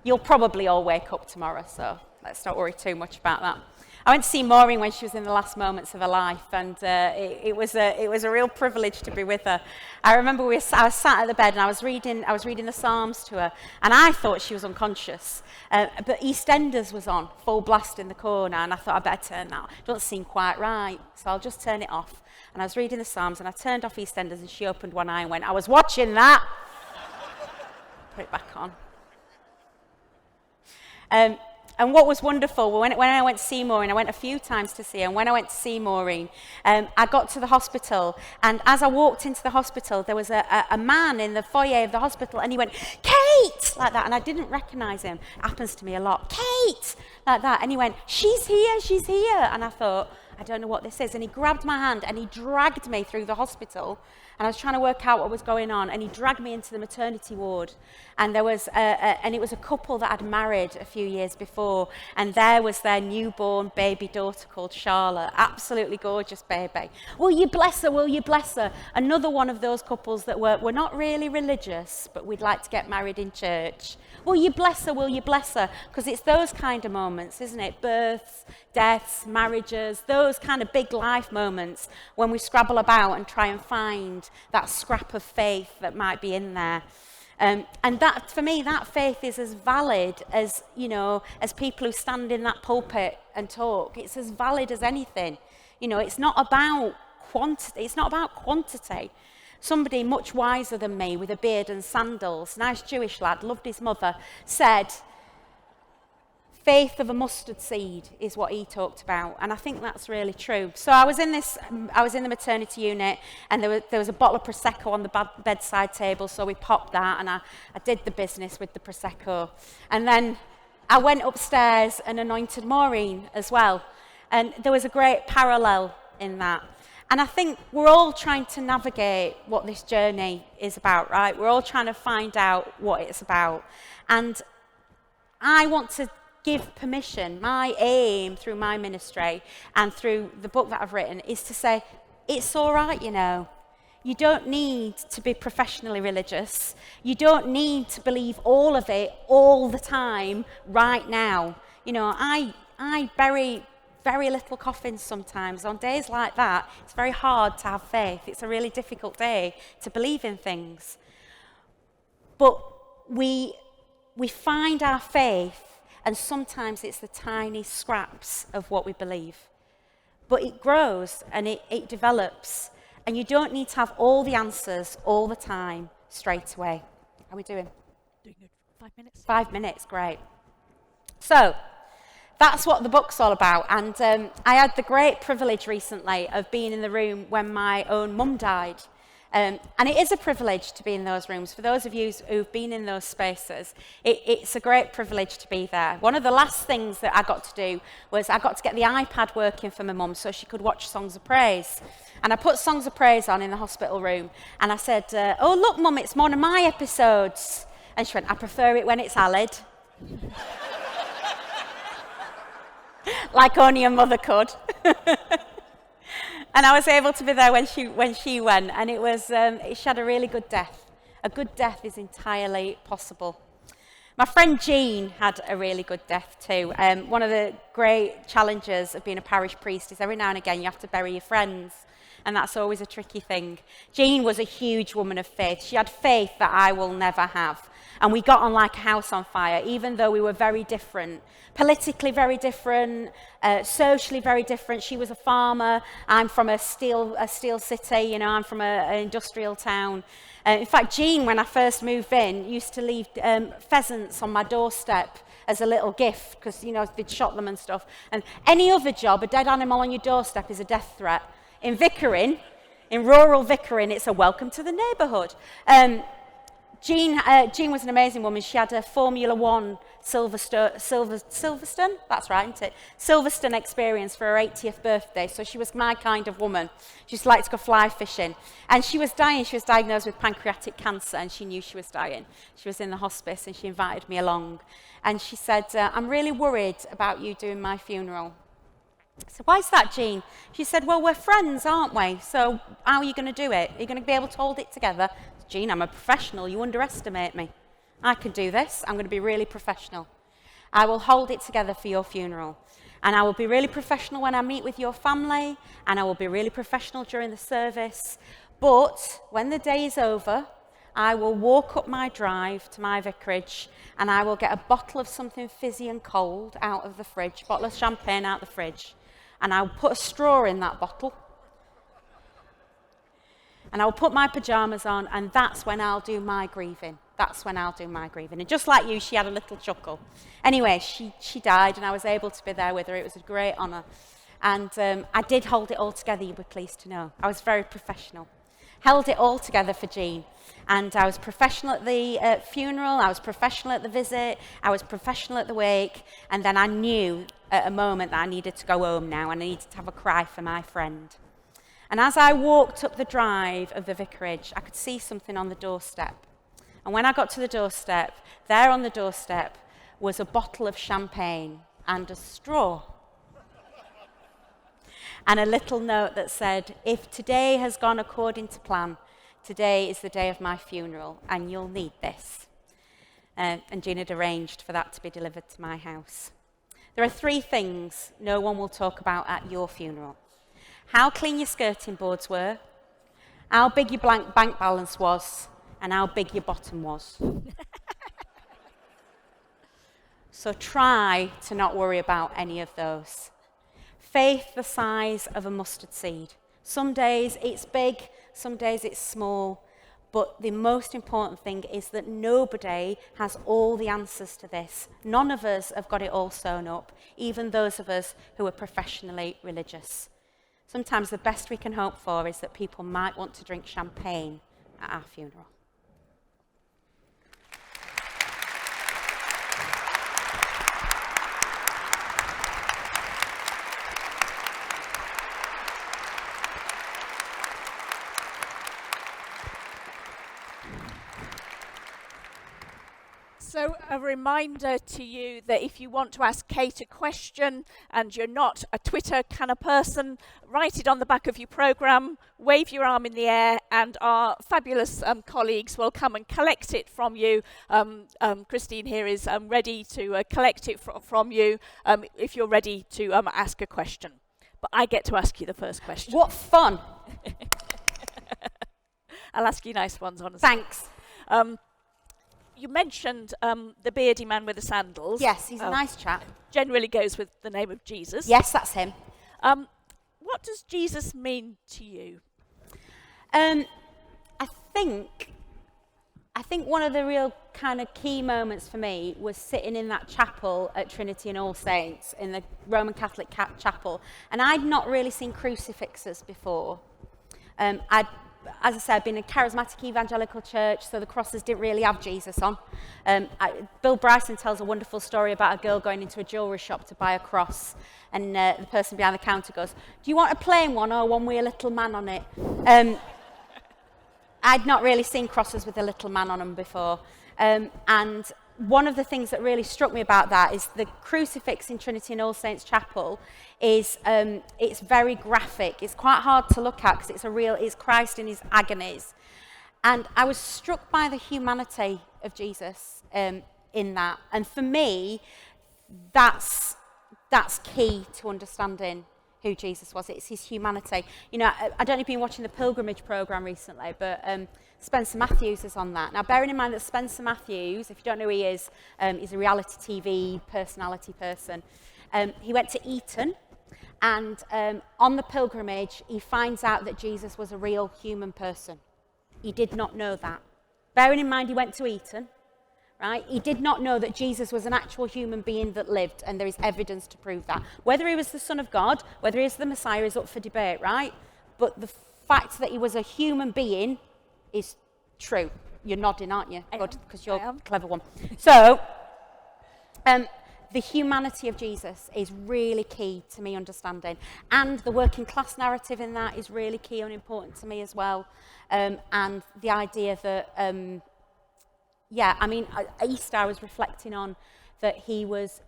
You'll probably all wake up tomorrow, so let's not worry too much about that. I went to see Maureen when she was in the last moments of her life, and it was a real privilege to be with her. I remember I was sat at the bed and I was reading the Psalms to her, and I thought she was unconscious. But EastEnders was on full blast in the corner, and I thought I better turn that. It doesn't seem quite right, so I'll just turn it off. And I was reading the Psalms, and I turned off EastEnders, and she opened one eye and went, "I was watching that." Put it back on. And what was wonderful, when I went to see Maureen, I went a few times to see her, and when I went to see Maureen, I got to the hospital, and as I walked into the hospital, there was a man in the foyer of the hospital, and he went, "Kate!" like that, and I didn't recognise him. It happens to me a lot. "Kate!" like that, and he went, she's here, and I thought, I don't know what this is, and he grabbed my hand, and he dragged me through the hospital, and I was trying to work out what was going on, and he dragged me into the maternity ward, and there was and it was a couple that had married a few years before, and there was their newborn baby daughter called Charlotte, absolutely gorgeous baby. Will you bless her, will you bless her? Another one of those couples that were not really religious, but we'd like to get married in church. Will you bless her, will you bless her? Because it's those kind of moments, isn't it? Births, deaths, marriages, those kind of big life moments when we scrabble about and try and find that scrap of faith that might be in there. And that, for me, that faith is as valid as, as people who stand in that pulpit and talk. It's as valid as anything. It's not about quantity. It's not about quantity. Somebody much wiser than me with a beard and sandals, nice Jewish lad, loved his mother, said, faith of a mustard seed is what he talked about, and I think that's really true. So I was in the maternity unit, and there was a bottle of Prosecco on the bedside table, so we popped that, and I did the business with the Prosecco. And then I went upstairs and anointed Maureen as well, and there was a great parallel in that. And I think we're all trying to navigate what this journey is about, right? We're all trying to find out what it's about. And I want to give permission. My aim through my ministry and through the book that I've written is to say, it's all right, You don't need to be professionally religious. You don't need to believe all of it all the time right now. I bury very little coffins sometimes. On days like that, it's very hard to have faith. It's a really difficult day to believe in things. But we find our faith, and sometimes it's the tiny scraps of what we believe. But it grows and it develops. And you don't need to have all the answers all the time straight away. How are we doing? Doing good. 5 minutes. 5 minutes, great. So that's what the book's all about. And I had the great privilege recently of being in the room when my own mum died. And it is a privilege to be in those rooms. For those of you who've been in those spaces, it's a great privilege to be there. One of the last things that I got to do was I got to get the iPad working for my mum so she could watch Songs of Praise. And I put Songs of Praise on in the hospital room. And I said, oh, look, Mum, it's one of my episodes. And she went, I prefer it when it's Alid. Like only a mother could. And I was able to be there when she went, and it was she had a really good death. A good death is entirely possible. My friend Jean had a really good death too. One of the great challenges of being a parish priest is every now and again you have to bury your friends, and that's always a tricky thing. Jean was a huge woman of faith. She had faith that I will never have. And we got on like a house on fire, even though we were very different. Politically very different, socially very different. She was a farmer. I'm from a steel city, I'm from an industrial town. In fact, Jean, when I first moved in, used to leave pheasants on my doorstep as a little gift, because, they'd shot them and stuff. And any other job, a dead animal on your doorstep is a death threat. In rural Vickering, it's a welcome to the neighbourhood. Jean was an amazing woman. She had a Formula One Silverstone, that's right, isn't it? Silverstone experience for her 80th birthday. So she was my kind of woman. She used to like to go fly fishing. And she was dying. She was diagnosed with pancreatic cancer, and she knew she was dying. She was in the hospice, and she invited me along. And she said, I'm really worried about you doing my funeral. I said, why is that, Jean? She said, well, we're friends, aren't we? So how are you going to do it? Are you going to be able to hold it together? Jean, I'm a professional. You underestimate me. I can do this. I'm going to be really professional. I will hold it together for your funeral. And I will be really professional when I meet with your family. And I will be really professional during the service. But when the day is over, I will walk up my drive to my vicarage, and I will get a bottle of something fizzy and cold out of the fridge, bottle of champagne out of the fridge. And I'll put a straw in that bottle. And I'll put my pajamas on, and that's when I'll do my grieving. That's when I'll do my grieving. And just like you, she had a little chuckle. Anyway, she died, and I was able to be there with her. It was a great honour. And I did hold it all together, you'll be pleased to know. I was very professional. Held it all together for Jean. And I was professional at the funeral, I was professional at the visit, I was professional at the wake, and then I knew at a moment that I needed to go home now, and I needed to have a cry for my friend. And as I walked up the drive of the vicarage, I could see something on the doorstep. And when I got to the doorstep, there on the doorstep was a bottle of champagne and a straw. And a little note that said, if today has gone according to plan, today is the day of my funeral, and you'll need this. And Jean had arranged for that to be delivered to my house. There are 3 things no one will talk about at your funeral. How clean your skirting boards were, how big your bank balance was, and how big your bottom was. So try to not worry about any of those. Faith the size of a mustard seed. Some days it's big, some days it's small, but the most important thing is that nobody has all the answers to this. None of us have got it all sewn up, even those of us who are professionally religious. Sometimes the best we can hope for is that people might want to drink champagne at our funeral. So a reminder to you that if you want to ask Kate a question and you're not a Twitter kind of person, write it on the back of your programme, wave your arm in the air, and our fabulous colleagues will come and collect it from you. Christine here is ready to collect it from you if you're ready to ask a question. But I get to ask you the first question. What fun! I'll ask you nice ones, honestly. Thanks. You mentioned the beardy man with the sandals. Yes, he's a nice chap. Generally goes with the name of Jesus. Yes, that's him. What does Jesus mean to you? I think one of the real kind of key moments for me was sitting in that chapel at Trinity and All Saints in the Roman Catholic chapel, and I'd not really seen crucifixes before. As I said, I've been in a charismatic evangelical church, so the crosses didn't really have Jesus on. Bill Bryson tells a wonderful story about a girl going into a jewellery shop to buy a cross, and the person behind the counter goes, "Do you want a plain one or one with a little man on it?" I'd not really seen crosses with a little man on them before. And one of the things that really struck me about that is the crucifix in Trinity and All Saints Chapel is it's very graphic. It's quite hard to look at because it's Christ in his agonies. And I was struck by the humanity of Jesus in that. And for me, that's key to understanding who Jesus was. It's his humanity. You know, I don't know if you've been watching the Pilgrimage programme recently, but Spencer Matthews is on that. Now, bearing in mind that Spencer Matthews, if you don't know who he is, he's a reality TV personality person. He went to Eton, and on the pilgrimage, he finds out that Jesus was a real human person. He did not know that. Bearing in mind he went to Eton, right? He did not know that Jesus was an actual human being that lived, and there is evidence to prove that. Whether he was the Son of God, whether he is the Messiah is up for debate, right? But the fact that he was a human being is true. You're nodding, aren't you? Good, because you're a clever one. So, the humanity of Jesus is really key to me understanding. And the working class narrative in that is really key and important to me as well. And the idea that, at Easter I was reflecting on that he was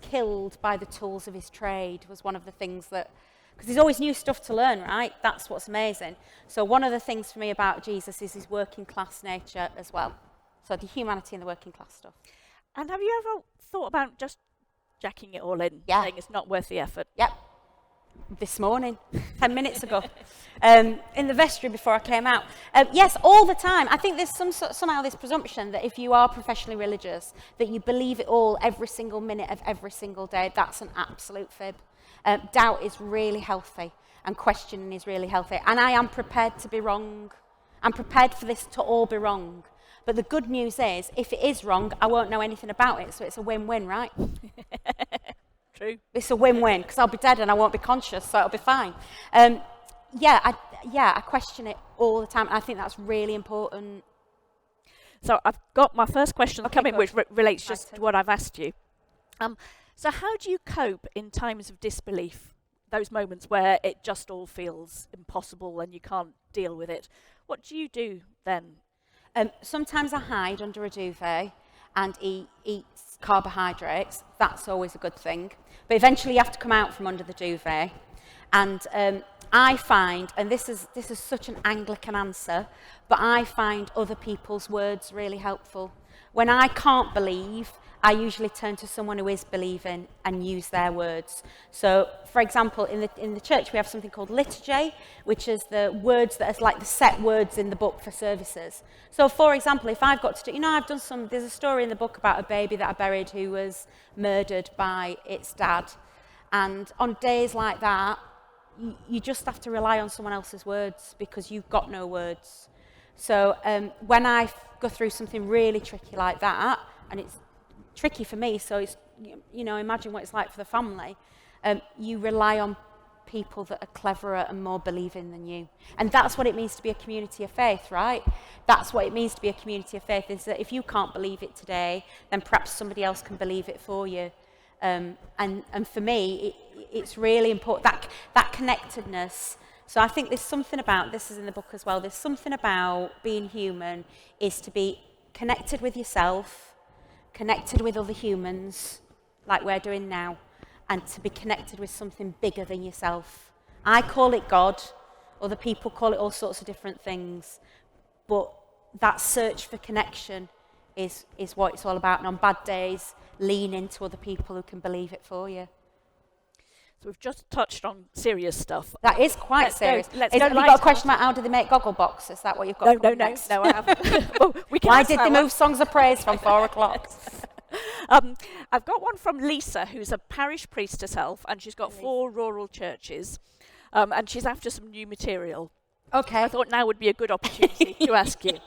killed by the tools of his trade was one of the things that, because there's always new stuff to learn, right? That's what's amazing. So one of the things for me about Jesus is his working class nature as well. So the humanity and the working class stuff. And have you ever thought about just jacking it all in, saying it's not worth the effort? Yep. This morning, 10 minutes ago, in the vestry before I came out. Yes, all the time. I think there's somehow this presumption that if you are professionally religious, that you believe it all every single minute of every single day. That's an absolute fib. Doubt is really healthy, and questioning is really healthy. And I am prepared to be wrong. I'm prepared for this to all be wrong. But the good news is, if it is wrong, I won't know anything about it, so it's a win-win, right? True. It's a win-win, because I'll be dead and I won't be conscious, so it'll be fine. I question it all the time, and I think that's really important. So I've got my first question coming, which relates just to what I've asked you. So how do you cope in times of disbelief, those moments where it just all feels impossible and you can't deal with it? What do you do then? Sometimes I hide under a duvet and eat carbohydrates. That's always a good thing. But eventually you have to come out from under the duvet. And I find, and this is such an Anglican answer, but I find other people's words really helpful. When I can't believe, I usually turn to someone who is believing and use their words. So, for example, in the church we have something called liturgy, which is the words that are like the set words in the book for services. So, for example, if I've got to do, there's a story in the book about a baby that I buried who was murdered by its dad. And on days like that, you just have to rely on someone else's words because you've got no words. So when I go through something really tricky like that, and it's tricky for me, so it's, imagine what it's like for the family, you rely on people that are cleverer and more believing than you. And that's what it means to be a community of faith, right? That's what it means to be a community of faith, is that if you can't believe it today, then perhaps somebody else can believe it for you. And for me, it's really important, that connectedness. So I think there's something about, this is in the book as well, there's something about being human is to be connected with yourself, connected with other humans, like we're doing now, and to be connected with something bigger than yourself. I call it God, other people call it all sorts of different things, but that search for connection is what it's all about. And on bad days, lean into other people who can believe it for you. So we've just touched on serious stuff. That is quite serious. Let's Have you got a question about how do they make goggle box? Is that what you've got? No, next? I haven't. Well, we can Why ask did that they one. move Songs of Praise from 4 o'clock? I've got one from Lisa, who's a parish priest herself, and she's got 4 rural churches, and she's after some new material. Okay. I thought now would be a good opportunity to ask you.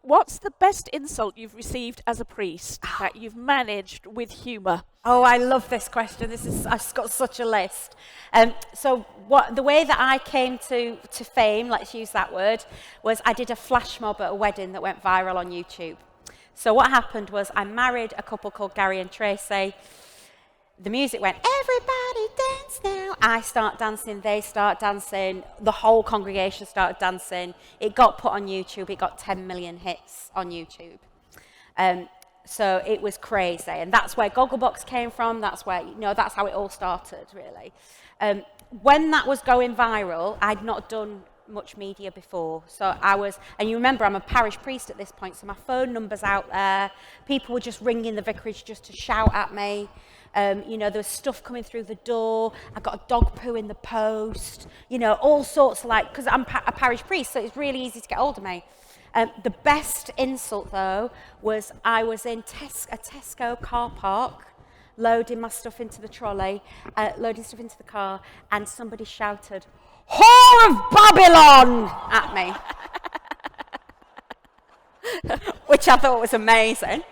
What's the best insult you've received as a priest that you've managed with humour? Oh, I love this question. I've got such a list. So the way that I came to fame, let's use that word, was I did a flash mob at a wedding that went viral on YouTube. So what happened was I married a couple called Gary and Tracy. The music went, everybody dance now. I start dancing, they start dancing, the whole congregation started dancing. It got put on YouTube, it got 10 million hits on YouTube. So it was crazy, and that's where Gogglebox came from, that's how it all started, really. When that was going viral, I'd not done much media before, and you remember I'm a parish priest at this point, so my phone number's out there, people were just ringing the vicarage just to shout at me. There was stuff coming through the door. I got a dog poo in the post. All sorts of because I'm a parish priest, so it's really easy to get hold of me. The best insult, though, was I was in a Tesco car park, loading my stuff into the trolley, loading stuff into the car, and somebody shouted, "Whore of Babylon!" at me. Which I thought was amazing.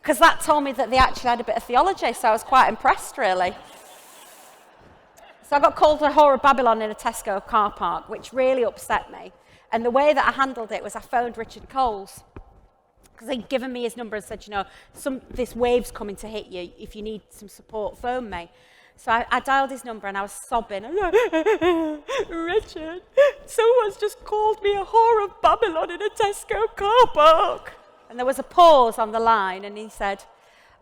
Because that told me that they actually had a bit of theology, so I was quite impressed, really. So I got called a whore of Babylon in a Tesco car park, which really upset me. And the way that I handled it was I phoned Richard Coles, because he'd given me his number and said, this wave's coming to hit you. If you need some support, phone me. So I dialed his number and I was sobbing. I'm like, Richard, someone's just called me a whore of Babylon in a Tesco car park. And there was a pause on the line, and he said,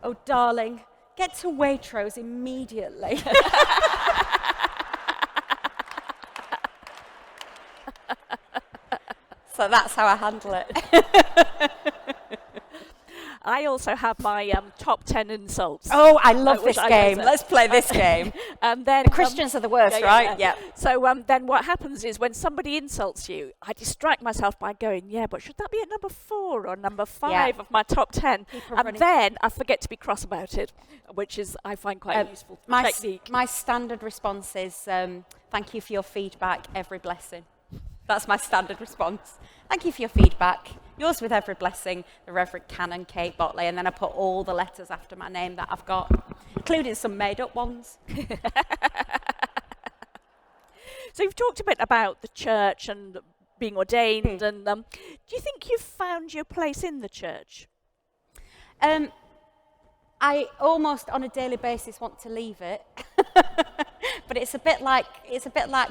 "Oh, darling, get to Waitrose immediately." So that's how I handle it. I also have my top 10 insults. Oh, I love this game. Let's play this game. And then Christians are the worst, right? Yeah. So then what happens is when somebody insults you, I distract myself by going, yeah, but should that be at number 4 or number 5 of my top 10? And then I forget to be cross about it, which is, I find quite a useful technique. My standard response is, thank you for your feedback, every blessing. That's my standard response. Thank you for your feedback. Yours with every blessing, the Reverend Canon Kate Bottley, and then I put all the letters after my name that I've got, including some made-up ones. So you've talked a bit about the church and being ordained, and do you think you've found your place in the church? I almost on a daily basis want to leave it. But it's a bit like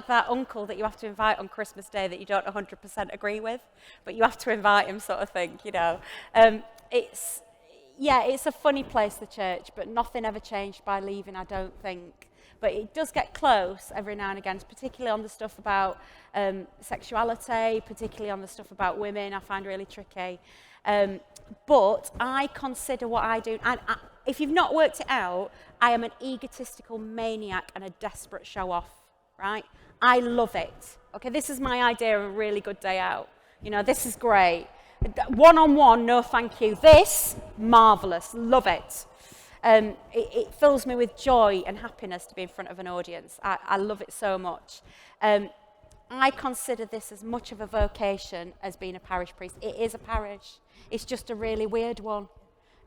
that uncle that you have to invite on Christmas Day that you don't 100% agree with, but you have to invite him, sort of thing, It's a funny place, the church, but nothing ever changed by leaving, I don't think. But it does get close every now and again, particularly on the stuff about sexuality, particularly on the stuff about women, I find really tricky. But I consider what I do, and if you've not worked it out, I am an egotistical maniac and a desperate show-off, right? I love it. Okay, this is my idea of a really good day out. You know, this is great. One-on-one, no thank you. This, marvellous, love it. It fills me with joy and happiness to be in front of an audience. I love it so much. I consider this as much of a vocation as being a parish priest. It is a parish. It's just a really weird one.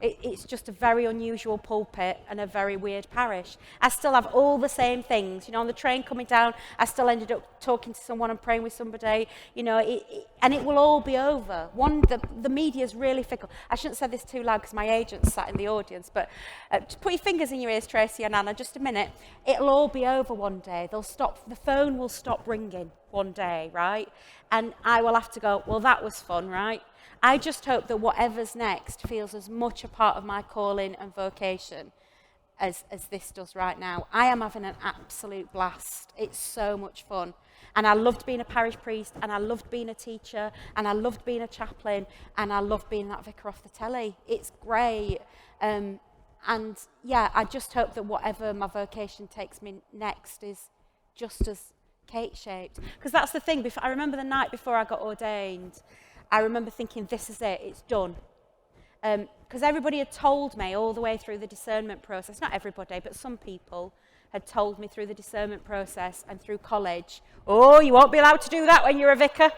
It's just a very unusual pulpit and a very weird parish. I still have all the same things. You know, on the train coming down, I still ended up talking to someone and praying with somebody. You know, and it will all be over. The media is really fickle. I shouldn't say this too loud because my agent sat in the audience, but just put your fingers in your ears, Tracy and Anna, just a minute. It'll all be over one day. The phone will stop ringing one day, right? And I will have to go, well, that was fun, right? I just hope that whatever's next feels as much a part of my calling and vocation as this does right now. I am having an absolute blast. It's so much fun. And I loved being a parish priest, and I loved being a teacher, and I loved being a chaplain, and I loved being that vicar off the telly. It's great. And yeah, I just hope that whatever my vocation takes me next is just as Kate-shaped. Because that's the thing. I remember the night before I got ordained, I remember thinking, this is it, it's done. Because everybody had told me all the way through the discernment process, not everybody, but some people had told me through the discernment process and through college, oh, you won't be allowed to do that when you're a vicar.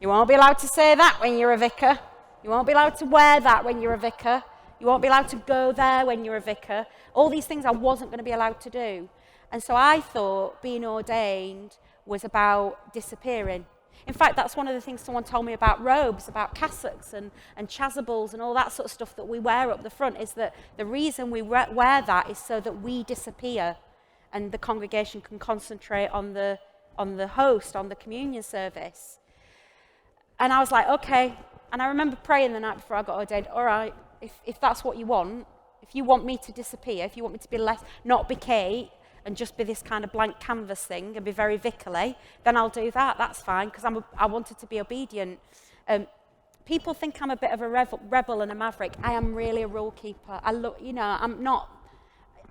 You won't be allowed to say that when you're a vicar. You won't be allowed to wear that when you're a vicar. You won't be allowed to go there when you're a vicar. All these things I wasn't going to be allowed to do. And so I thought being ordained was about disappearing. In fact, that's one of the things someone told me about robes, about cassocks and chasubles and all that sort of stuff that we wear up the front, is that the reason we wear that is so that we disappear and the congregation can concentrate on the host, on the communion service. And I was like, okay. And I remember praying the night before I got ordained, all right, if that's what you want, if you want me to disappear, if you want me to be less, not be Kate, and just be this kind of blank canvas thing and be very vicarly, then I'll do that. That's fine, because I wanted to be obedient. People think I'm a bit of a rebel and a maverick. I am really a rule keeper. I'm not.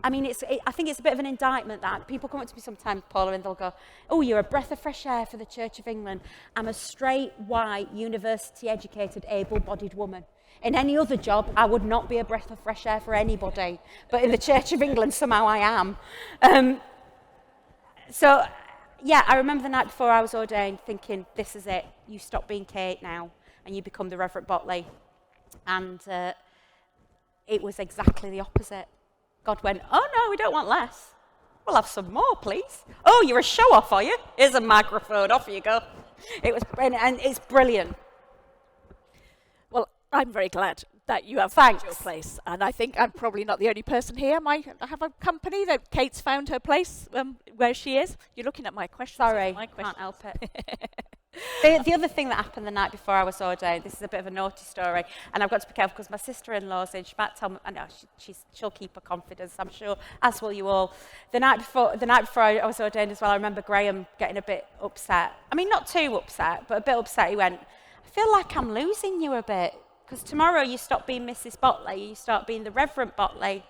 I mean, I think it's a bit of an indictment that people come up to me sometimes, Paula, and they'll go, oh, you're a breath of fresh air for the Church of England. I'm a straight, white, university-educated, able-bodied woman. In any other job, I would not be a breath of fresh air for anybody. But in the Church of England, somehow I am. So, yeah, I remember the night before I was ordained thinking, this is it. You stop being Kate now, and you become the Reverend Bottley. And it was exactly the opposite. God went, oh, no, we don't want less. We'll have some more, please. Oh, you're a show-off, are you? Here's a microphone. Off you go. And it's brilliant. I'm very glad that you have found your place. And I think I'm probably not the only person here. I have a company that Kate's found her place where she is. You're looking at my questions. Sorry, can't help it. The other thing that happened the night before I was ordained, this is a bit of a naughty story, and I've got to be careful because my sister-in-law's in, she might tell me, I know, she'll keep her confidence, I'm sure, as will you all. The night before I was ordained as well, I remember Graham getting a bit upset. I mean, not too upset, but a bit upset. He went, I feel like I'm losing you a bit. Because tomorrow you stop being Mrs. Bottley, you start being the Reverend Bottley.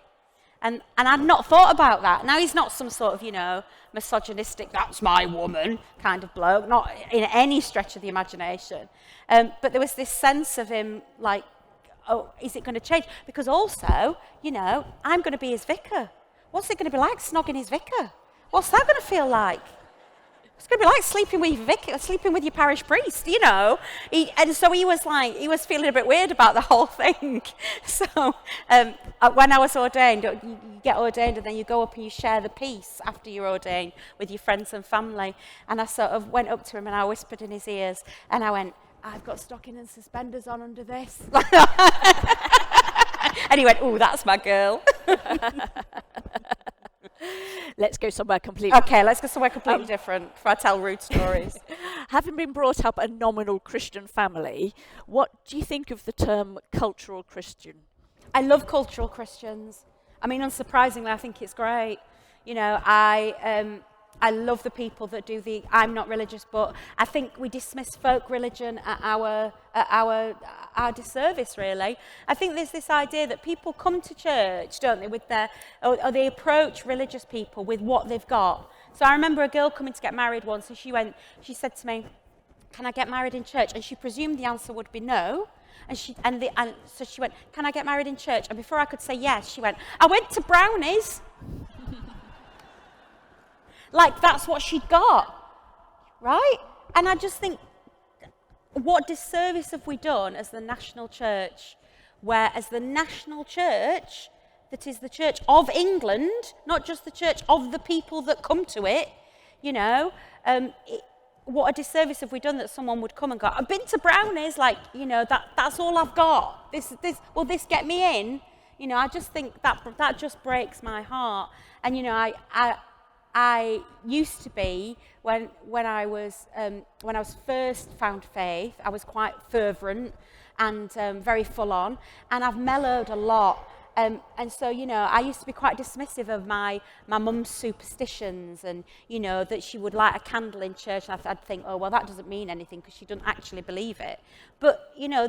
And I'd not thought about that. Now, he's not some sort of, misogynistic, that's my woman kind of bloke, not in any stretch of the imagination. But there was this sense of him like, oh, is it going to change? Because also, I'm going to be his vicar. What's it going to be like snogging his vicar? What's that going to feel like? It's going to be like sleeping with your vicar, sleeping with your parish priest, And so he was feeling a bit weird about the whole thing. So when I was ordained, you get ordained and then you go up and you share the peace after you're ordained with your friends and family. And I sort of went up to him and I whispered in his ears and I went, I've got stocking and suspenders on under this. And he went, oh, that's my girl. Let's go somewhere completely Okay, let's go somewhere completely different before I tell rude stories. Having been brought up a nominal Christian family, what do you think of the term cultural Christian? I love cultural Christians. I mean, unsurprisingly, I think it's great. I love the people that do the I'm not religious, but I think we dismiss folk religion at our disservice, really. I think there's this idea that people come to church, don't they, with their, or they approach religious people with what they've got. So I remember a girl coming to get married once, and she said to me, "Can I get married in church?" And she presumed the answer would be no. And so she went, "Can I get married in church?" And before I could say yes, she went, "I went to Brownies." Like that's what she'd got, right? And I just think, what disservice have we done as the national church, where as the national church, that is the church of England, not just the church of the people that come to it, you know, what a disservice have we done that someone would come and go, "I've been to Brownies, like, you know, that's all I've got. Will this get me in?" You know, I just think that just breaks my heart. And, you know, I used to be, when I was first found faith, I was quite fervent and very full on, and I've mellowed a lot. And so, you know, I used to be quite dismissive of my mum's superstitions, and, you know, that she would light a candle in church, and I'd think, oh, well, that doesn't mean anything because she doesn't actually believe it. But, you know,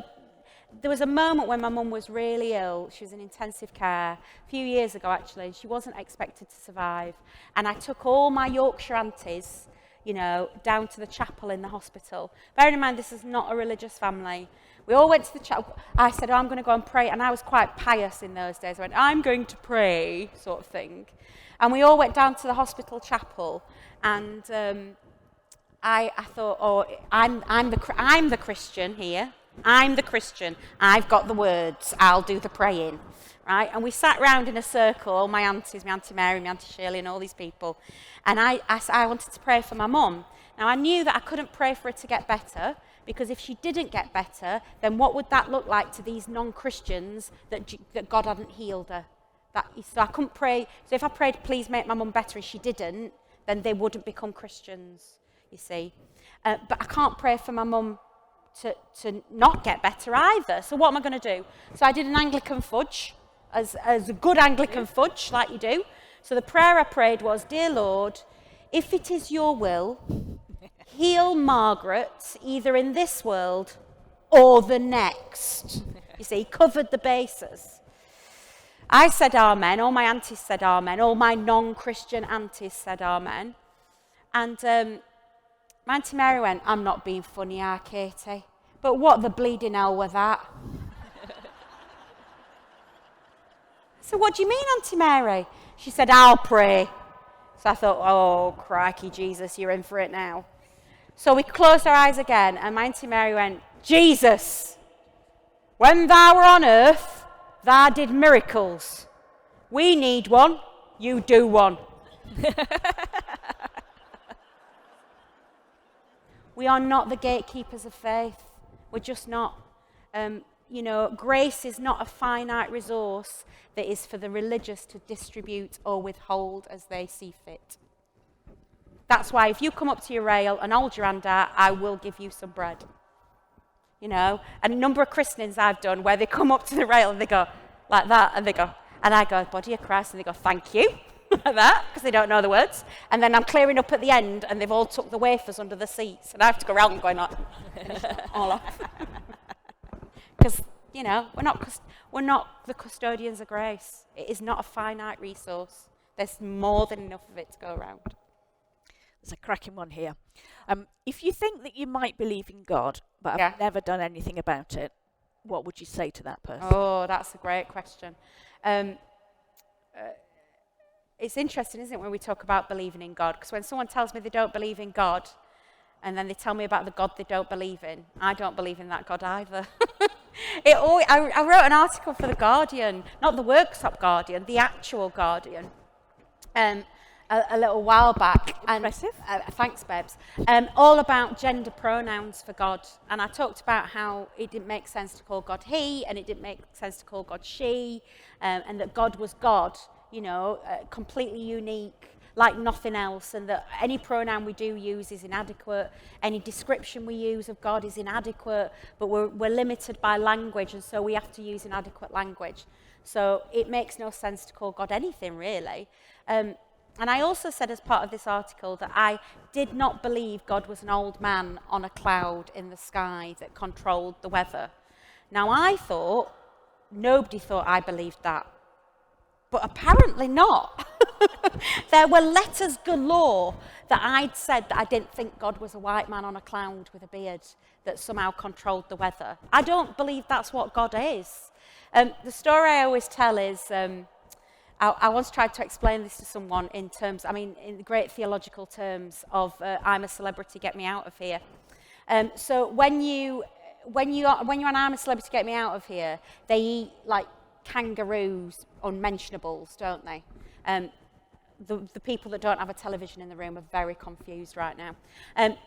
there was a moment when my mum was really ill. She was in intensive care a few years ago, actually, and she wasn't expected to survive. And I took all my Yorkshire aunties, you know, down to the chapel in the hospital. Bearing in mind, this is not a religious family. We all went to the chapel. I said, "Oh, I'm going to go and pray." And I was quite pious in those days. I went, "I'm going to pray," sort of thing. And we all went down to the hospital chapel. And I thought, oh, I'm the Christian here. I'm the Christian. I've got the words. I'll do the praying, right? And we sat round in a circle, all my aunties, my Auntie Mary, my Auntie Shirley, and all these people. And I wanted to pray for my mum. Now, I knew that I couldn't pray for her to get better, because if she didn't get better, then what would that look like to these non-Christians that God hadn't healed her? So I couldn't pray. So if I prayed, "Please make my mum better," and she didn't, then they wouldn't become Christians, you see. But I can't pray for my mum to not get better either. So what am I going to do? So I did an Anglican fudge, as a good Anglican fudge, like you do. So the prayer I prayed was, "Dear Lord, if it is your will, heal Margaret either in this world or the next." You see, covered the bases. I said amen, all my aunties said amen, all my non-Christian aunties said amen. And my Auntie Mary went, "I'm not being funny, Katie, but what the bleeding hell was that?" So, "What do you mean, Auntie Mary?" She said, "I'll pray." So I thought, oh, crikey, Jesus, you're in for it now. So we closed our eyes again, and my Auntie Mary went, "Jesus, when thou were on earth, thou did miracles. We need one, you do one." We are not the gatekeepers of faith. We're just not. You know, grace is not a finite resource that is for the religious to distribute or withhold as they see fit. That's why if you come up to your rail and hold your hand out, I will give you some bread. You know, and a number of christenings I've done where they come up to the rail and they go like that, and they go, and I go, "Body of Christ," and they go, "Thank you," like that, because they don't know the words. And then I'm clearing up at the end, and they've all took the wafers under the seats, and I have to go around and going like, all off. Because, you know, we're not the custodians of grace. It is not a finite resource. There's more than enough of it to go around. There's a cracking one here. If you think that you might believe in God, but have never done anything about it, what would you say to that person? Oh, that's a great question. It's interesting, isn't it, when we talk about believing in God? Because when someone tells me they don't believe in God, and then they tell me about the God they don't believe in, I don't believe in that God either. I wrote an article for The Guardian, not the workshop Guardian, the actual Guardian, a little while back. Impressive. Thanks, Babes. All about gender pronouns for God. And I talked about how it didn't make sense to call God he, and it didn't make sense to call God she, and that God was God, you know, completely unique, like nothing else, and that any pronoun we do use is inadequate. Any description we use of God is inadequate, but we're limited by language, and so we have to use inadequate language. So it makes no sense to call God anything, really. And I also said as part of this article that I did not believe God was an old man on a cloud in the sky that controlled the weather. Now I thought, nobody thought I believed that. But apparently not. There were letters galore that I'd said that I didn't think God was a white man on a cloud with a beard that somehow controlled the weather. I don't believe that's what God is. The story I always tell is, I once tried to explain this to someone in terms, in the great theological terms of I'm a celebrity, get me out of here. So when you're an I'm a celebrity, get me out of here, they eat like kangaroos, unmentionables, don't they? The people that don't have a television in the room are very confused right now. And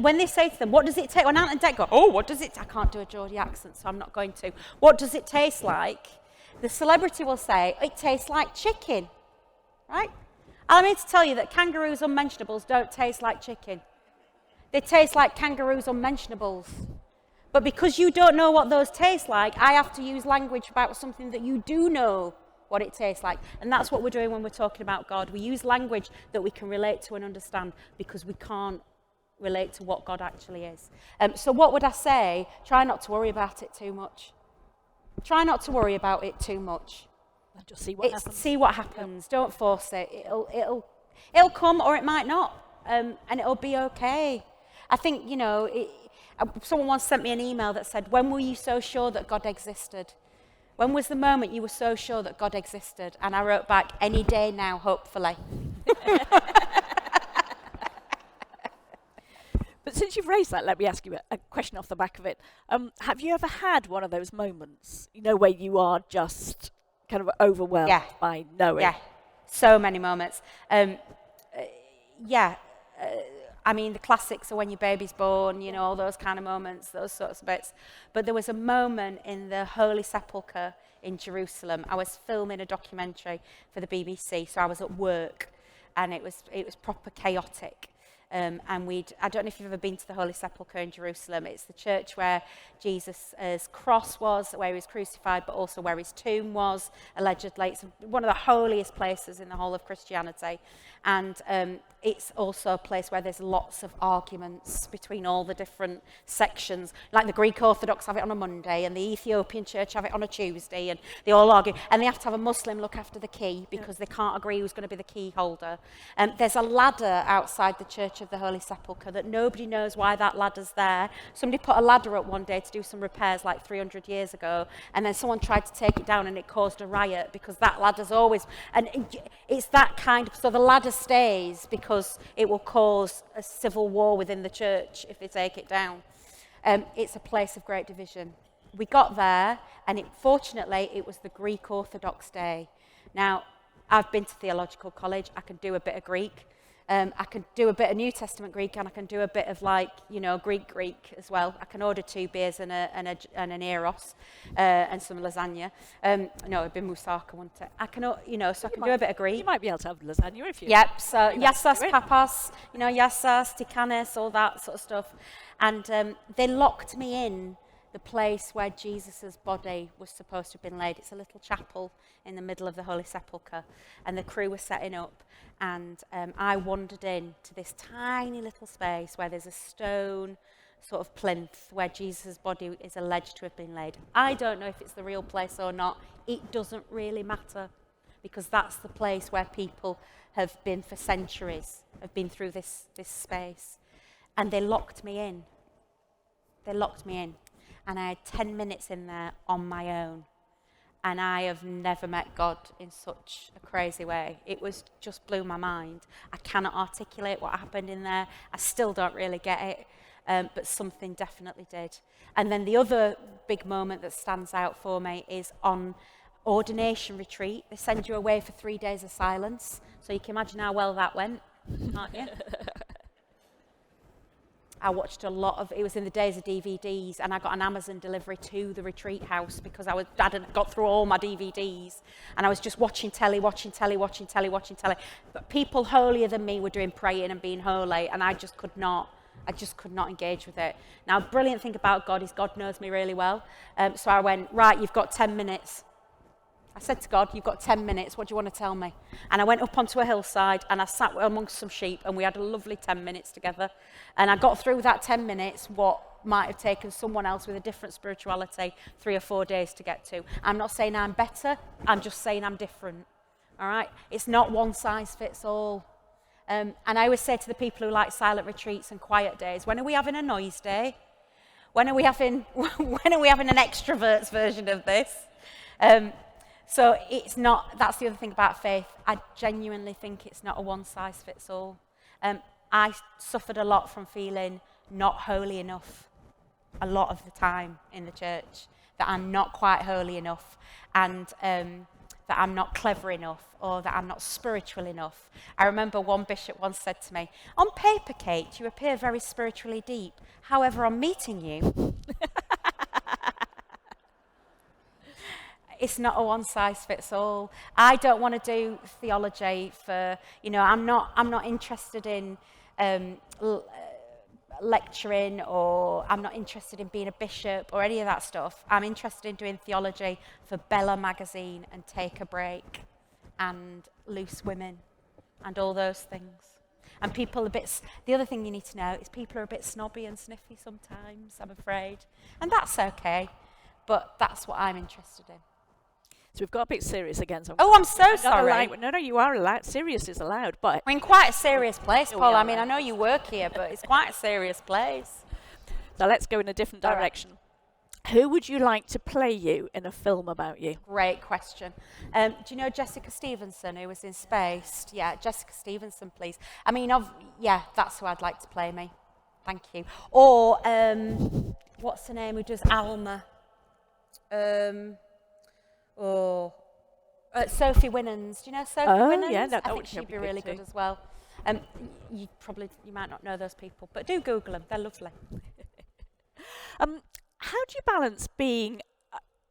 when they say to them, what does it take? When Ant and Dec go, oh, what does it? I can't do a Geordie accent, so I'm not going to. What does it taste like? The celebrity will say, it tastes like chicken, right? I mean to tell you that kangaroos unmentionables don't taste like chicken. They taste like kangaroos unmentionables. But because you don't know what those taste like, I have to use language about something that you do know what it tastes like. And that's what we're doing when we're talking about God. We use language that we can relate to and understand because we can't relate to what God actually is. So what would I say? Try not to worry about it too much. Try not to worry about it too much. And just see what happens. See what happens. Yep. Don't force it. It'll come or it might not, and it'll be okay. I think someone once sent me an email that said, "When were you so sure that God existed? When was the moment you were so sure that God existed?" And I wrote back, "Any day now, hopefully." But since you've raised that, let me ask you a question off the back of it. Have you ever had one of those moments, where you are just kind of overwhelmed by knowing? Yeah, so many moments. The classics are when your baby's born, all those kind of moments, those sorts of bits. But there was a moment in the Holy Sepulchre in Jerusalem. I was filming a documentary for the BBC, so I was at work, and it was proper chaotic. I don't know if you've ever been to the Holy Sepulchre in Jerusalem. It's the church where Jesus' cross was, where he was crucified, but also where his tomb was, allegedly. It's one of the holiest places in the whole of Christianity. And it's also a place where there's lots of arguments between all the different sections. Like the Greek Orthodox have it on a Monday, and the Ethiopian church have it on a Tuesday, and they all argue. And they have to have a Muslim look after the key because they can't agree who's going to be the key holder. There's a ladder outside the Church of the Holy Sepulchre that nobody knows why that ladder's there. Somebody put a ladder up one day to do some repairs like 300 years ago, and then someone tried to take it down and it caused a riot because that ladder's always... And it's that kind of... So the ladder stays because it will cause a civil war within the church if they take it down. It's a place of great division. We got there, and fortunately it was the Greek Orthodox day. Now, I've been to theological college. I can do a bit of Greek. I can do a bit of New Testament Greek, and I can do a bit of Greek as well. I can order 2 beers and an eros and some lasagna. No, it'd be moussaka, wouldn't it? I can, so I can do a bit of Greek. You might be able to have lasagna if you... Yep, so yassas papas, yassas, tikanes, all that sort of stuff. And they locked me in the place where Jesus' body was supposed to have been laid. It's a little chapel in the middle of the Holy Sepulchre, and the crew were setting up, and I wandered into this tiny little space where there's a stone sort of plinth where Jesus' body is alleged to have been laid. I don't know if it's the real place or not. It doesn't really matter, because that's the place where people have been for centuries, have been through this space. And they locked me in. They locked me in. And I had 10 minutes in there on my own. And I have never met God in such a crazy way. It just blew my mind. I cannot articulate what happened in there. I still don't really get it. But something definitely did. And then the other big moment that stands out for me is on ordination retreat. They send you away for 3 days of silence. So you can imagine how well that went, can't you? I watched a lot of, it was in the days of DVDs, and I got an Amazon delivery to the retreat house because I hadn't got through all my DVDs, and I was just watching telly. But people holier than me were doing praying and being holy, and I just could not engage with it. Now, the brilliant thing about God is God knows me really well. So I went, right, you've got 10 minutes. I said to God, you've got 10 minutes, what do you want to tell me? And I went up onto a hillside and I sat amongst some sheep and we had a lovely 10 minutes together. And I got through that 10 minutes what might have taken someone else with a different spirituality 3 or 4 days to get to. I'm not saying I'm better, I'm just saying I'm different. All right? It's not one size fits all. And I always say to the people who like silent retreats and quiet days, when are we having a noise day? When are we having an extrovert's version of this? So it's not, that's the other thing about faith. I genuinely think it's not a one size fits all. I suffered a lot from feeling not holy enough a lot of the time in the church, that I'm not quite holy enough, and that I'm not clever enough, or that I'm not spiritual enough. I remember one bishop once said to me, on paper, Kate, you appear very spiritually deep. However, on meeting you, it's not a one size fits all. I don't want to do theology for, I'm not interested in lecturing, or I'm not interested in being a bishop or any of that stuff. I'm interested in doing theology for Bella magazine and Take a Break and Loose Women and all those things. And the other thing you need to know is people are a bit snobby and sniffy sometimes, I'm afraid. And that's okay, but that's what I'm interested in. So we've got a bit serious again. So I'm so sorry. No, you are allowed. Serious is allowed, but we're in quite a serious place, Paul. I mean, I know you work here, but it's quite a serious place. So let's go in a different direction. Right. Who would you like to play you in a film about you? Great question. Do you know Jessica Stevenson, who was in Spaced? Yeah, Jessica Stevenson, please. I mean, that's who I'd like to play me. Thank you. Or, what's her name, who does Alma? Sophie Winans. Do you know Sophie Winans? Yeah, I think she'd be really good as well. You might not know those people, but do Google them. They're lovely. How do you balance being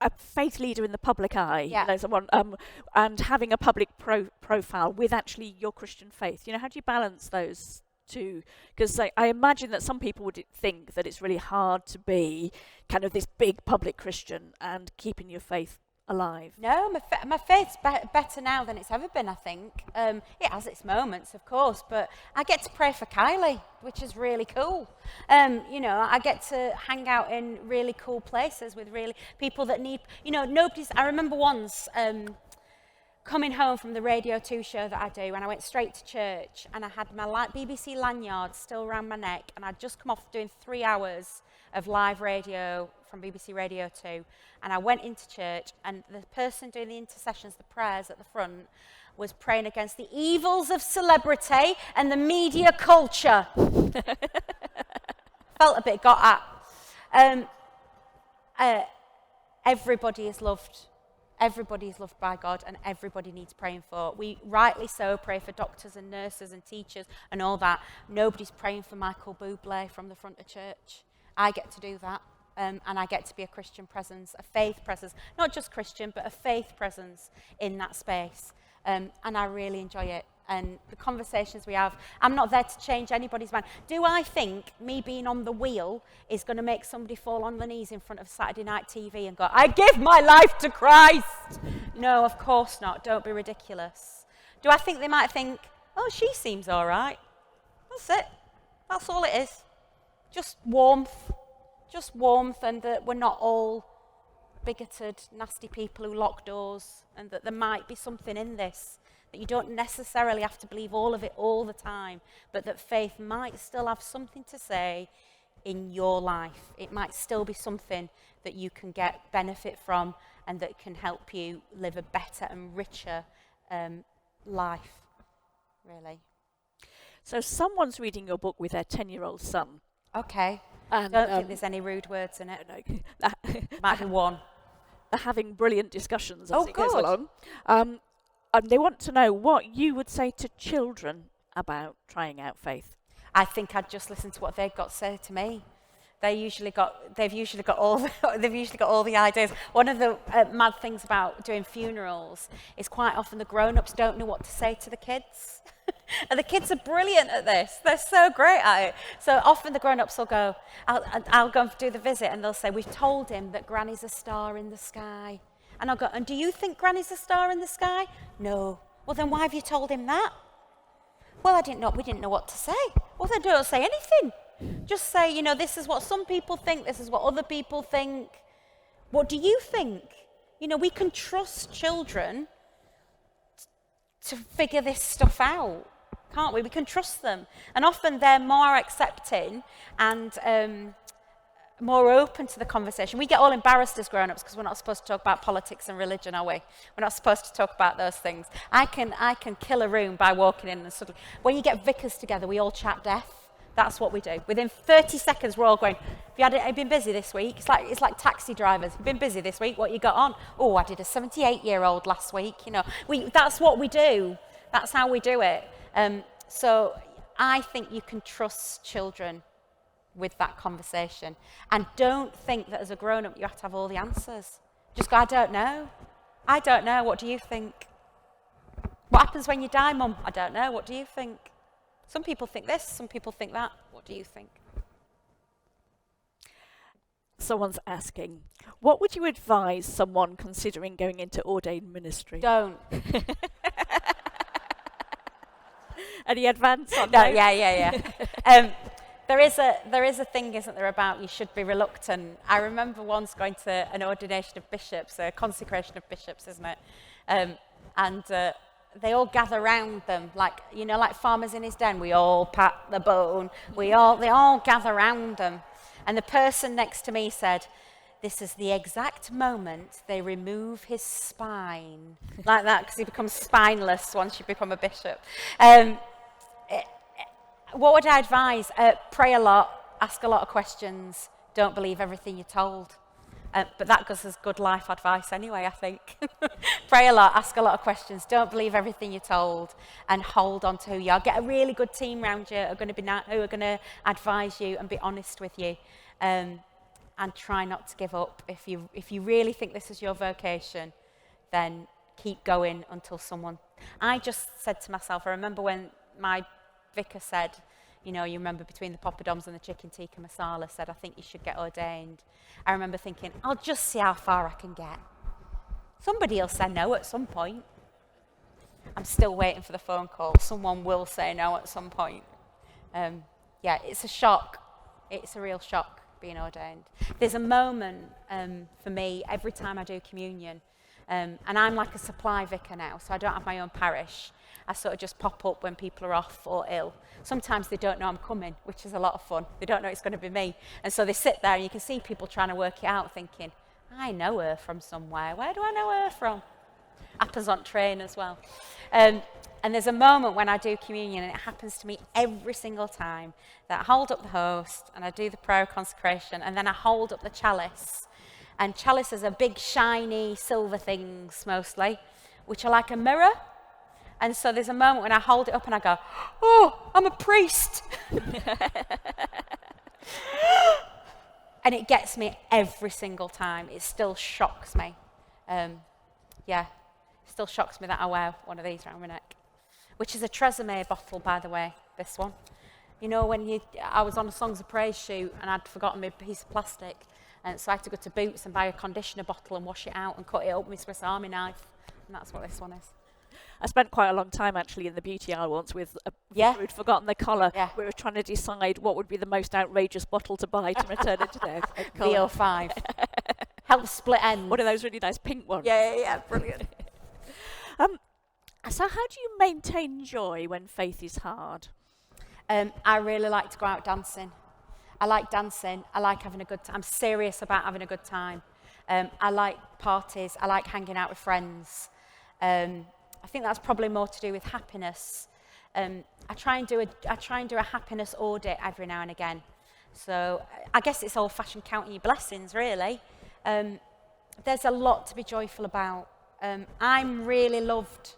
a faith leader in the public eye, someone, and having a public profile with actually your Christian faith? How do you balance those two? Because I imagine that some people would think that it's really hard to be kind of this big public Christian and keeping your faith alive. No, my faith's better now than it's ever been, I think. It has its moments, of course, but I get to pray for Kylie, which is really cool. I get to hang out in really cool places with really people that need, I remember once coming home from the Radio 2 show that I do, and I went straight to church, and I had my BBC lanyard still around my neck, and I'd just come off doing 3 hours of live radio from BBC Radio 2, and I went into church, and the person doing the intercessions, the prayers at the front, was praying against the evils of celebrity and the media culture. Felt a bit got at. Everybody is loved. Everybody is loved by God, and everybody needs praying for. We rightly so pray for doctors and nurses and teachers and all that. Nobody's praying for Michael Bublé from the front of church. I get to do that, and I get to be a Christian presence, a faith presence, not just Christian, but a faith presence in that space, and I really enjoy it. And the conversations we have, I'm not there to change anybody's mind. Do I think me being on the wheel is going to make somebody fall on their knees in front of Saturday night TV and go, I give my life to Christ? No, of course not. Don't be ridiculous. Do I think they might think, oh, she seems all right? That's it. That's all it is. Just warmth, and that we're not all bigoted, nasty people who lock doors, and that there might be something in this, that you don't necessarily have to believe all of it all the time, but that faith might still have something to say in your life. It might still be something that you can get benefit from and that can help you live a better and richer life, really. So someone's reading your book with their 10-year-old son. Okay. And, don't think there's any rude words in it. No. Might be one. They're having brilliant discussions as it goes good. along. And they want to know what you would say to children about trying out faith. I think I'd just listen to what they've got to say to me. They've usually got all the ideas. One of the mad things about doing funerals is quite often the grown-ups don't know what to say to the kids. And the kids are brilliant at this. They're so great at it. So often the grown-ups will go, I'll go and do the visit, and they'll say, we've told him that Granny's a star in the sky. And I'll go, and do you think Granny's a star in the sky? No. Well, then why have you told him that? Well, we didn't know what to say. Well, then don't say anything. Just say, you know, this is what some people think, this is what other people think. What do you think? You know, we can trust children to figure this stuff out, can't we? We can trust them. And often they're more accepting and more open to the conversation. We get all embarrassed as grown-ups because we're not supposed to talk about politics and religion, are we? We're not supposed to talk about those things. I can kill a room by walking in and suddenly, when you get vicars together, we all chat death. That's what we do. Within 30 seconds, we're all going, have you been busy this week? It's like taxi drivers. You've been busy this week? What you got on? Oh, I did a 78-year-old last week. You know, that's what we do. That's how we do it. So I think you can trust children with that conversation. And don't think that as a grown-up you have to have all the answers. Just go, I don't know. I don't know. What do you think? What happens when you die, Mum? I don't know. What do you think? Some people think this, some people think that. What do you think? Someone's asking, what would you advise someone considering going into ordained ministry? Don't. Any advance on No, that? yeah. There is a thing, isn't there, about you should be reluctant. I remember once going to an ordination of bishops, a consecration of bishops, isn't it? And they all gather round them, like farmers in his den. We all pat the bone. They all gather round them. And the person next to me said, this is the exact moment they remove his spine. Like that, because he becomes spineless once you become a bishop. What would I advise? Pray a lot, ask a lot of questions, don't believe everything you're told. But that goes as good life advice anyway, I think. Pray a lot, ask a lot of questions, don't believe everything you're told, and hold on to who you are. Get a really good team around you who are going to advise you and be honest with you. And try not to give up. If you really think this is your vocation, then keep going until someone... I just said to myself, I remember when my vicar said, you remember between the poppadoms and the chicken tikka masala, said, I think you should get ordained. I remember thinking, I'll just see how far I can get. Somebody will say no at some point. I'm still waiting for the phone call. Someone will say no at some point. Yeah, it's a shock. It's a real shock being ordained. There's a moment for me every time I do communion, and I'm like a supply vicar now, so I don't have my own parish. I sort of just pop up when people are off or ill. Sometimes they don't know I'm coming, which is a lot of fun. They don't know it's going to be me. And so they sit there and you can see people trying to work it out thinking, I know her from somewhere. Where do I know her from? Happens on train as well. And there's a moment when I do communion, and it happens to me every single time, that I hold up the host and I do the prayer of consecration, and then I hold up the chalice. And chalices are big, shiny, silver things mostly, which are like a mirror. And so there's a moment when I hold it up and I go, oh, I'm a priest. And it gets me every single time. It still shocks me. It still shocks me that I wear one of these around my neck, which is a Tresemme bottle, by the way, this one. I was on a Songs of Praise shoot and I'd forgotten my piece of plastic. And so I had to go to Boots and buy a conditioner bottle and wash it out and cut it up with my Swiss Army knife. And that's what this one is. I spent quite a long time actually in the beauty aisle once with a vicar who'd forgotten the collar. Yeah. We were trying to decide what would be the most outrageous bottle to buy to return it to their colour. VO5. Help split ends. One of those really nice pink ones. Yeah, brilliant. So how do you maintain joy when faith is hard? I really like to go out dancing. I like dancing. I like having a good time. I'm serious about having a good time. I like parties. I like hanging out with friends. I think that's probably more to do with happiness. I try and do a happiness audit every now and again. So I guess it's old-fashioned counting your blessings, really. There's a lot to be joyful about. I'm really loved,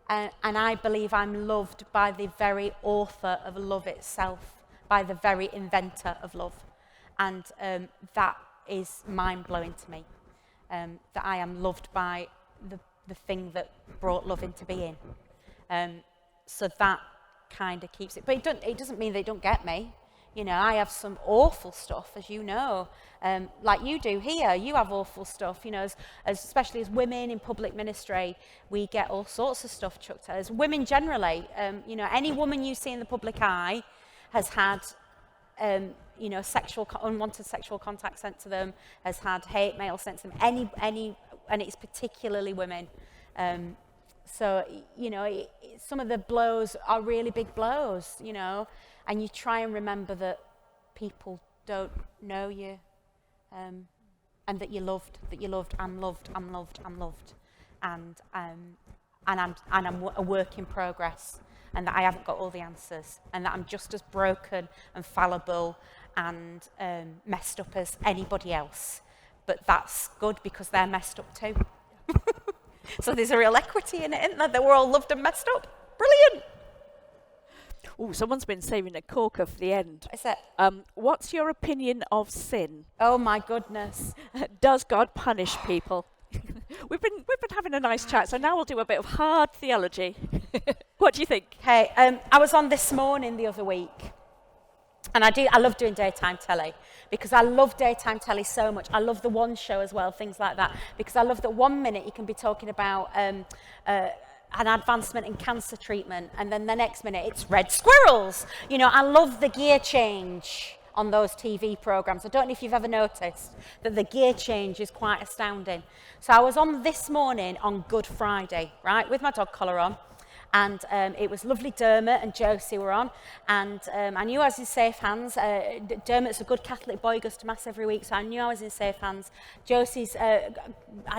and I believe I'm loved by the very author of love itself, by the very inventor of love. And that is mind-blowing to me, that I am loved by the thing that brought love into being. So that kind of keeps it. But it doesn't mean they don't get me. You know, I have some awful stuff, as you know, like you do here. You have awful stuff, you know, especially as women in public ministry, we get all sorts of stuff chucked at us. Women generally, you know, any woman you see in the public eye has had, you know, unwanted sexual contact sent to them, has had hate mail sent to them, and it's particularly women. So, you know, some of the blows are really big blows, you know, and you try and remember that people don't know you, and that you're loved, I'm loved, and I'm a work in progress, and that I haven't got all the answers, and that I'm just as broken and fallible and messed up as anybody else. But that's good because they're messed up too. So there's a real equity in it, isn't there? That we're all loved and messed up. Brilliant. Oh, someone's been saving a corker for the end. What is it? What's your opinion of sin? Oh my goodness. Does God punish people? We've been having a nice chat, so now we'll do a bit of hard theology. What do you think? Okay, I was on This Morning the other week, and I love doing daytime telly because I love daytime telly so much. I love the One Show as well, things like that, because I love that 1 minute you can be talking about an advancement in cancer treatment, and then the next minute it's red squirrels. You know, I love the gear change on those TV programs. I don't know if you've ever noticed that the gear change is quite astounding. So I was on This Morning on Good Friday, right, with my dog collar on. And it was lovely. Dermot and Josie were on, and I knew I was in safe hands. Dermot's a good Catholic boy, goes to mass every week, so I knew I was in safe hands. Josie's, I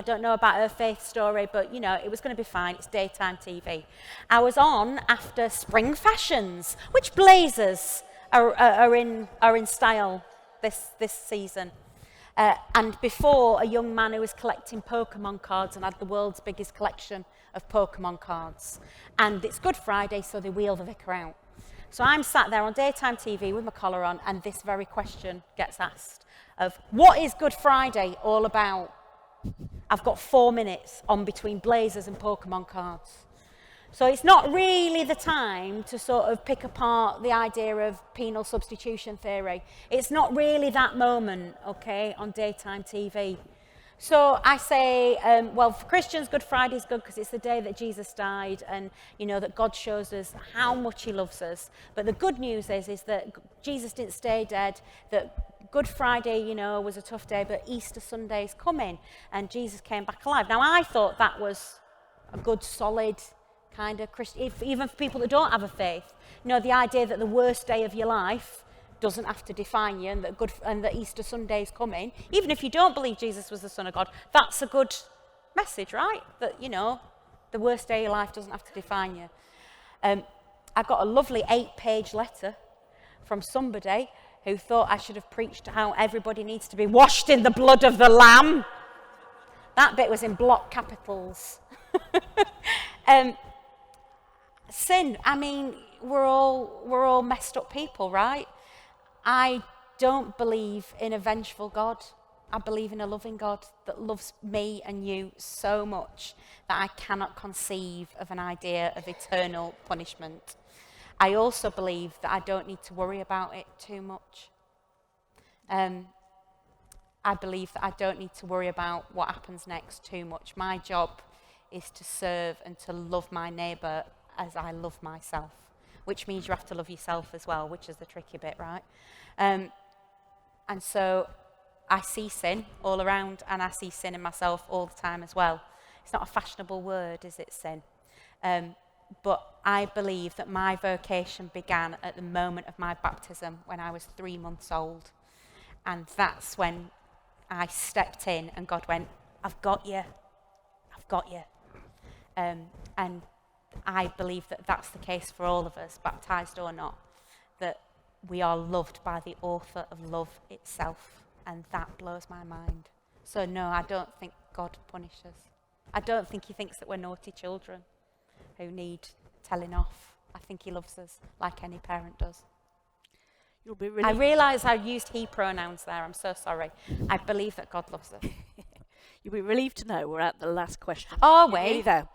don't know about her faith story, but you know, it was going to be fine. It's daytime TV. I was on after spring fashions, which blazers are in style this season. And before, a young man who was collecting Pokemon cards and had the world's biggest collection of Pokemon cards. And it's Good Friday, so they wheel the vicar out. So I'm sat there on daytime TV with my collar on, and this very question gets asked of, what is Good Friday all about? I've got 4 minutes on between blazers and Pokemon cards. So it's not really the time to sort of pick apart the idea of penal substitution theory. It's not really that moment, okay, on daytime TV. So I say, well, for Christians, Good Friday is good because it's the day that Jesus died, and you know that God shows us how much he loves us. But the good news is that Jesus didn't stay dead, that Good Friday, you know, was a tough day, but Easter Sunday is coming, and Jesus came back alive. Now, I thought that was a good, solid kind of Christian, even for people that don't have a faith. You know, the idea that the worst day of your life doesn't have to define you, and that Easter Sunday is coming, even if you don't believe Jesus was the Son of God, that's a good message, right? That, you know, the worst day of your life doesn't have to define you. I got a lovely 8-page letter from somebody who thought I should have preached how everybody needs to be washed in the blood of the Lamb. That bit was in block capitals. Sin, I mean, we're all messed up people, right? I don't believe in a vengeful God. I believe in a loving God that loves me and you so much that I cannot conceive of an idea of eternal punishment. I also believe that I don't need to worry about it too much. I believe that I don't need to worry about what happens next too much. My job is to serve and to love my neighbour as I love myself, which means you have to love yourself as well, which is the tricky bit, right? And so I see sin all around, and I see sin in myself all the time as well. It's not a fashionable word, is it, sin? But I believe that my vocation began at the moment of my baptism when I was 3 months old. And that's when I stepped in and God went, I've got you. I've got you. And I believe that that's the case for all of us, baptised or not, that we are loved by the author of love itself, and that blows my mind. So no, I don't think God punishes. I don't think he thinks that we're naughty children who need telling off. I think he loves us like any parent does. You'll be really... I realise I used he pronouns there, I'm so sorry. I believe that God loves us. You'll be relieved to know we're at the last question. Oh, You're wait. nearly there.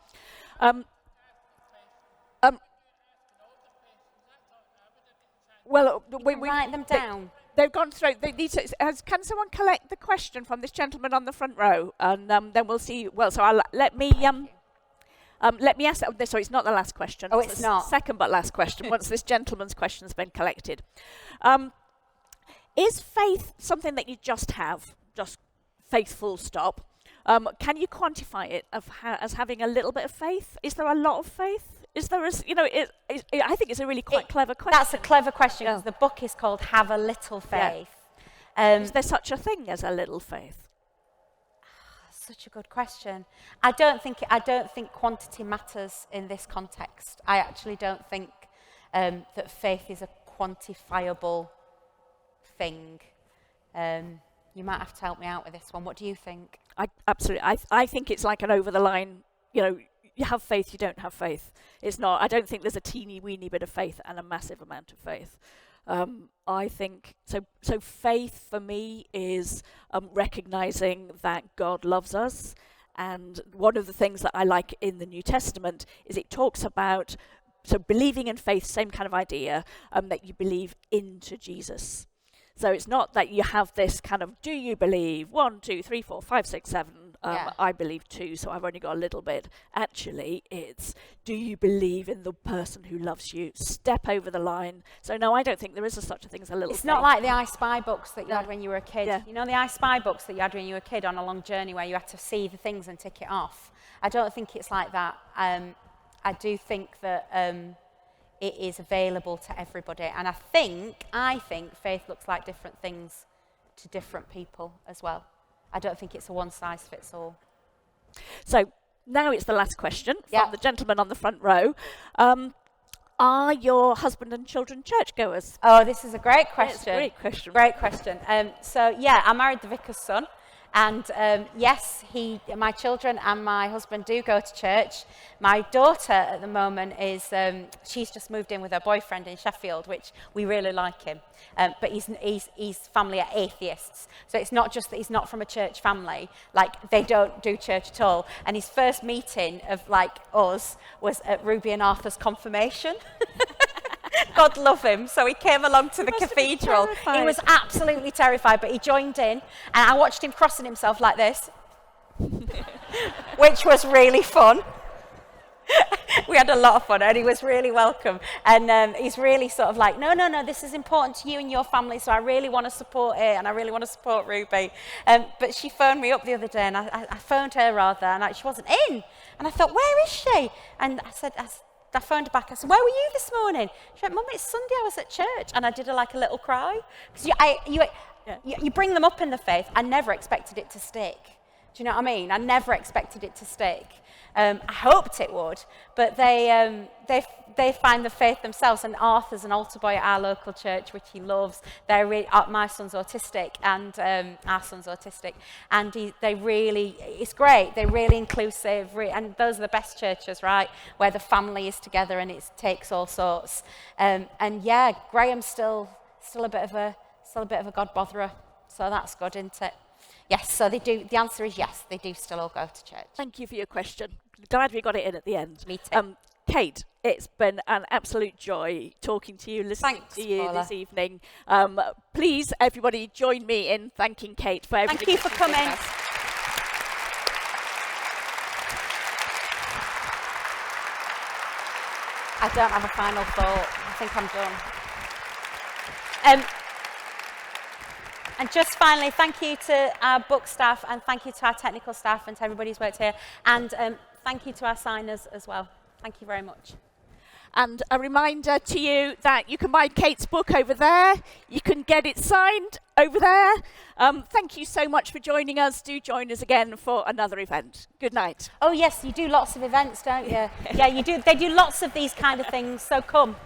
Well, Write them down. They've gone through. They need to, can someone collect the question from this gentleman on the front row, and then we'll see. Well, so let me ask. Sorry, it's not the last question. Oh, it's not. Second but last question. Once this gentleman's question's been collected, is faith something that you just have, just faith full stop? Can you quantify it as having a little bit of faith? Is there a lot of faith? Is there, I think it's a really quite clever question. That's a clever question, because the book is called Have a Little Faith. Yeah. Is there such a thing as a little faith? Such a good question. I don't think quantity matters in this context. I actually don't think that faith is a quantifiable thing. You might have to help me out with this one. What do you think? Absolutely. I think it's like an over the line, you have faith, you don't have faith. It's not. I don't think there's a teeny weeny bit of faith and a massive amount of faith. I think so. Faith for me is recognizing that God loves us, and one of the things that I like in the New Testament is it talks about believing in faith, same kind of idea, that you believe into Jesus. So it's not that you have this kind of, do you believe 1, 2, 3, 4, 5, 6, 7. I believe 2, so I've only got a little bit. Actually, it's, do you believe in the person who loves you? Step over the line. So no, I don't think there is such a thing as a little. It's not like the I Spy books that you had when you were a kid. Yeah. You know the I Spy books that you had when you were a kid on a long journey where you had to see the things and tick it off. I don't think it's like that. I do think that it is available to everybody, and I think faith looks like different things to different people as well. I don't think it's a one size fits all. So now it's the last question from the gentleman on the front row. Are your husband and children churchgoers? Oh, this is a great question. It's a great question. Great question. I married the vicar's son. And yes, my children and my husband do go to church. My daughter at the moment she's just moved in with her boyfriend in Sheffield, which we really like him. But his family are atheists. So it's not just that he's not from a church family, like they don't do church at all. And his first meeting of like us was at Ruby and Arthur's confirmation. God love him. So he came along to the cathedral. He was absolutely terrified, but he joined in, and I watched him crossing himself like this, which was really fun. We had a lot of fun, and he was really welcome. And he's really sort of like, no, this is important to you and your family, so I really want to support it, and I really want to support Ruby. But she phoned me up the other day, and I phoned her rather, and she wasn't in. And I thought, where is she? And I phoned her back. I said, where were you this morning? She went, Mum, it's Sunday. I was at church. And I did like a little cry. Because you bring them up in the faith. I never expected it to stick. Do you know what I mean? I never expected it to stick. I hoped it would. But they find the faith themselves. And Arthur's an altar boy at our local church, which he loves. My son's autistic, and our son's autistic. And it's great. They're really inclusive. And those are the best churches, right? Where the family is together and it takes all sorts. Graham's still a bit of a God botherer. So that's good, isn't it? Yes, so they do. The answer is yes, they do still all go to church. Thank you for your question. Glad we got it in at the end. Me too. Kate, it's been an absolute joy talking to you, listening to you Paula. this evening. Please, everybody, join me in thanking Kate for everything. Thank you for coming. I don't have a final thought. I think I'm done. And just finally, thank you to our book staff, and thank you to our technical staff and to everybody who's worked here. And thank you to our signers as well. Thank you very much. And a reminder to you that you can buy Kate's book over there. You can get it signed over there. Thank you so much for joining us. Do join us again for another event. Good night. Oh, yes, you do lots of events, don't you? Yeah, you do. They do lots of these kind of things, so come.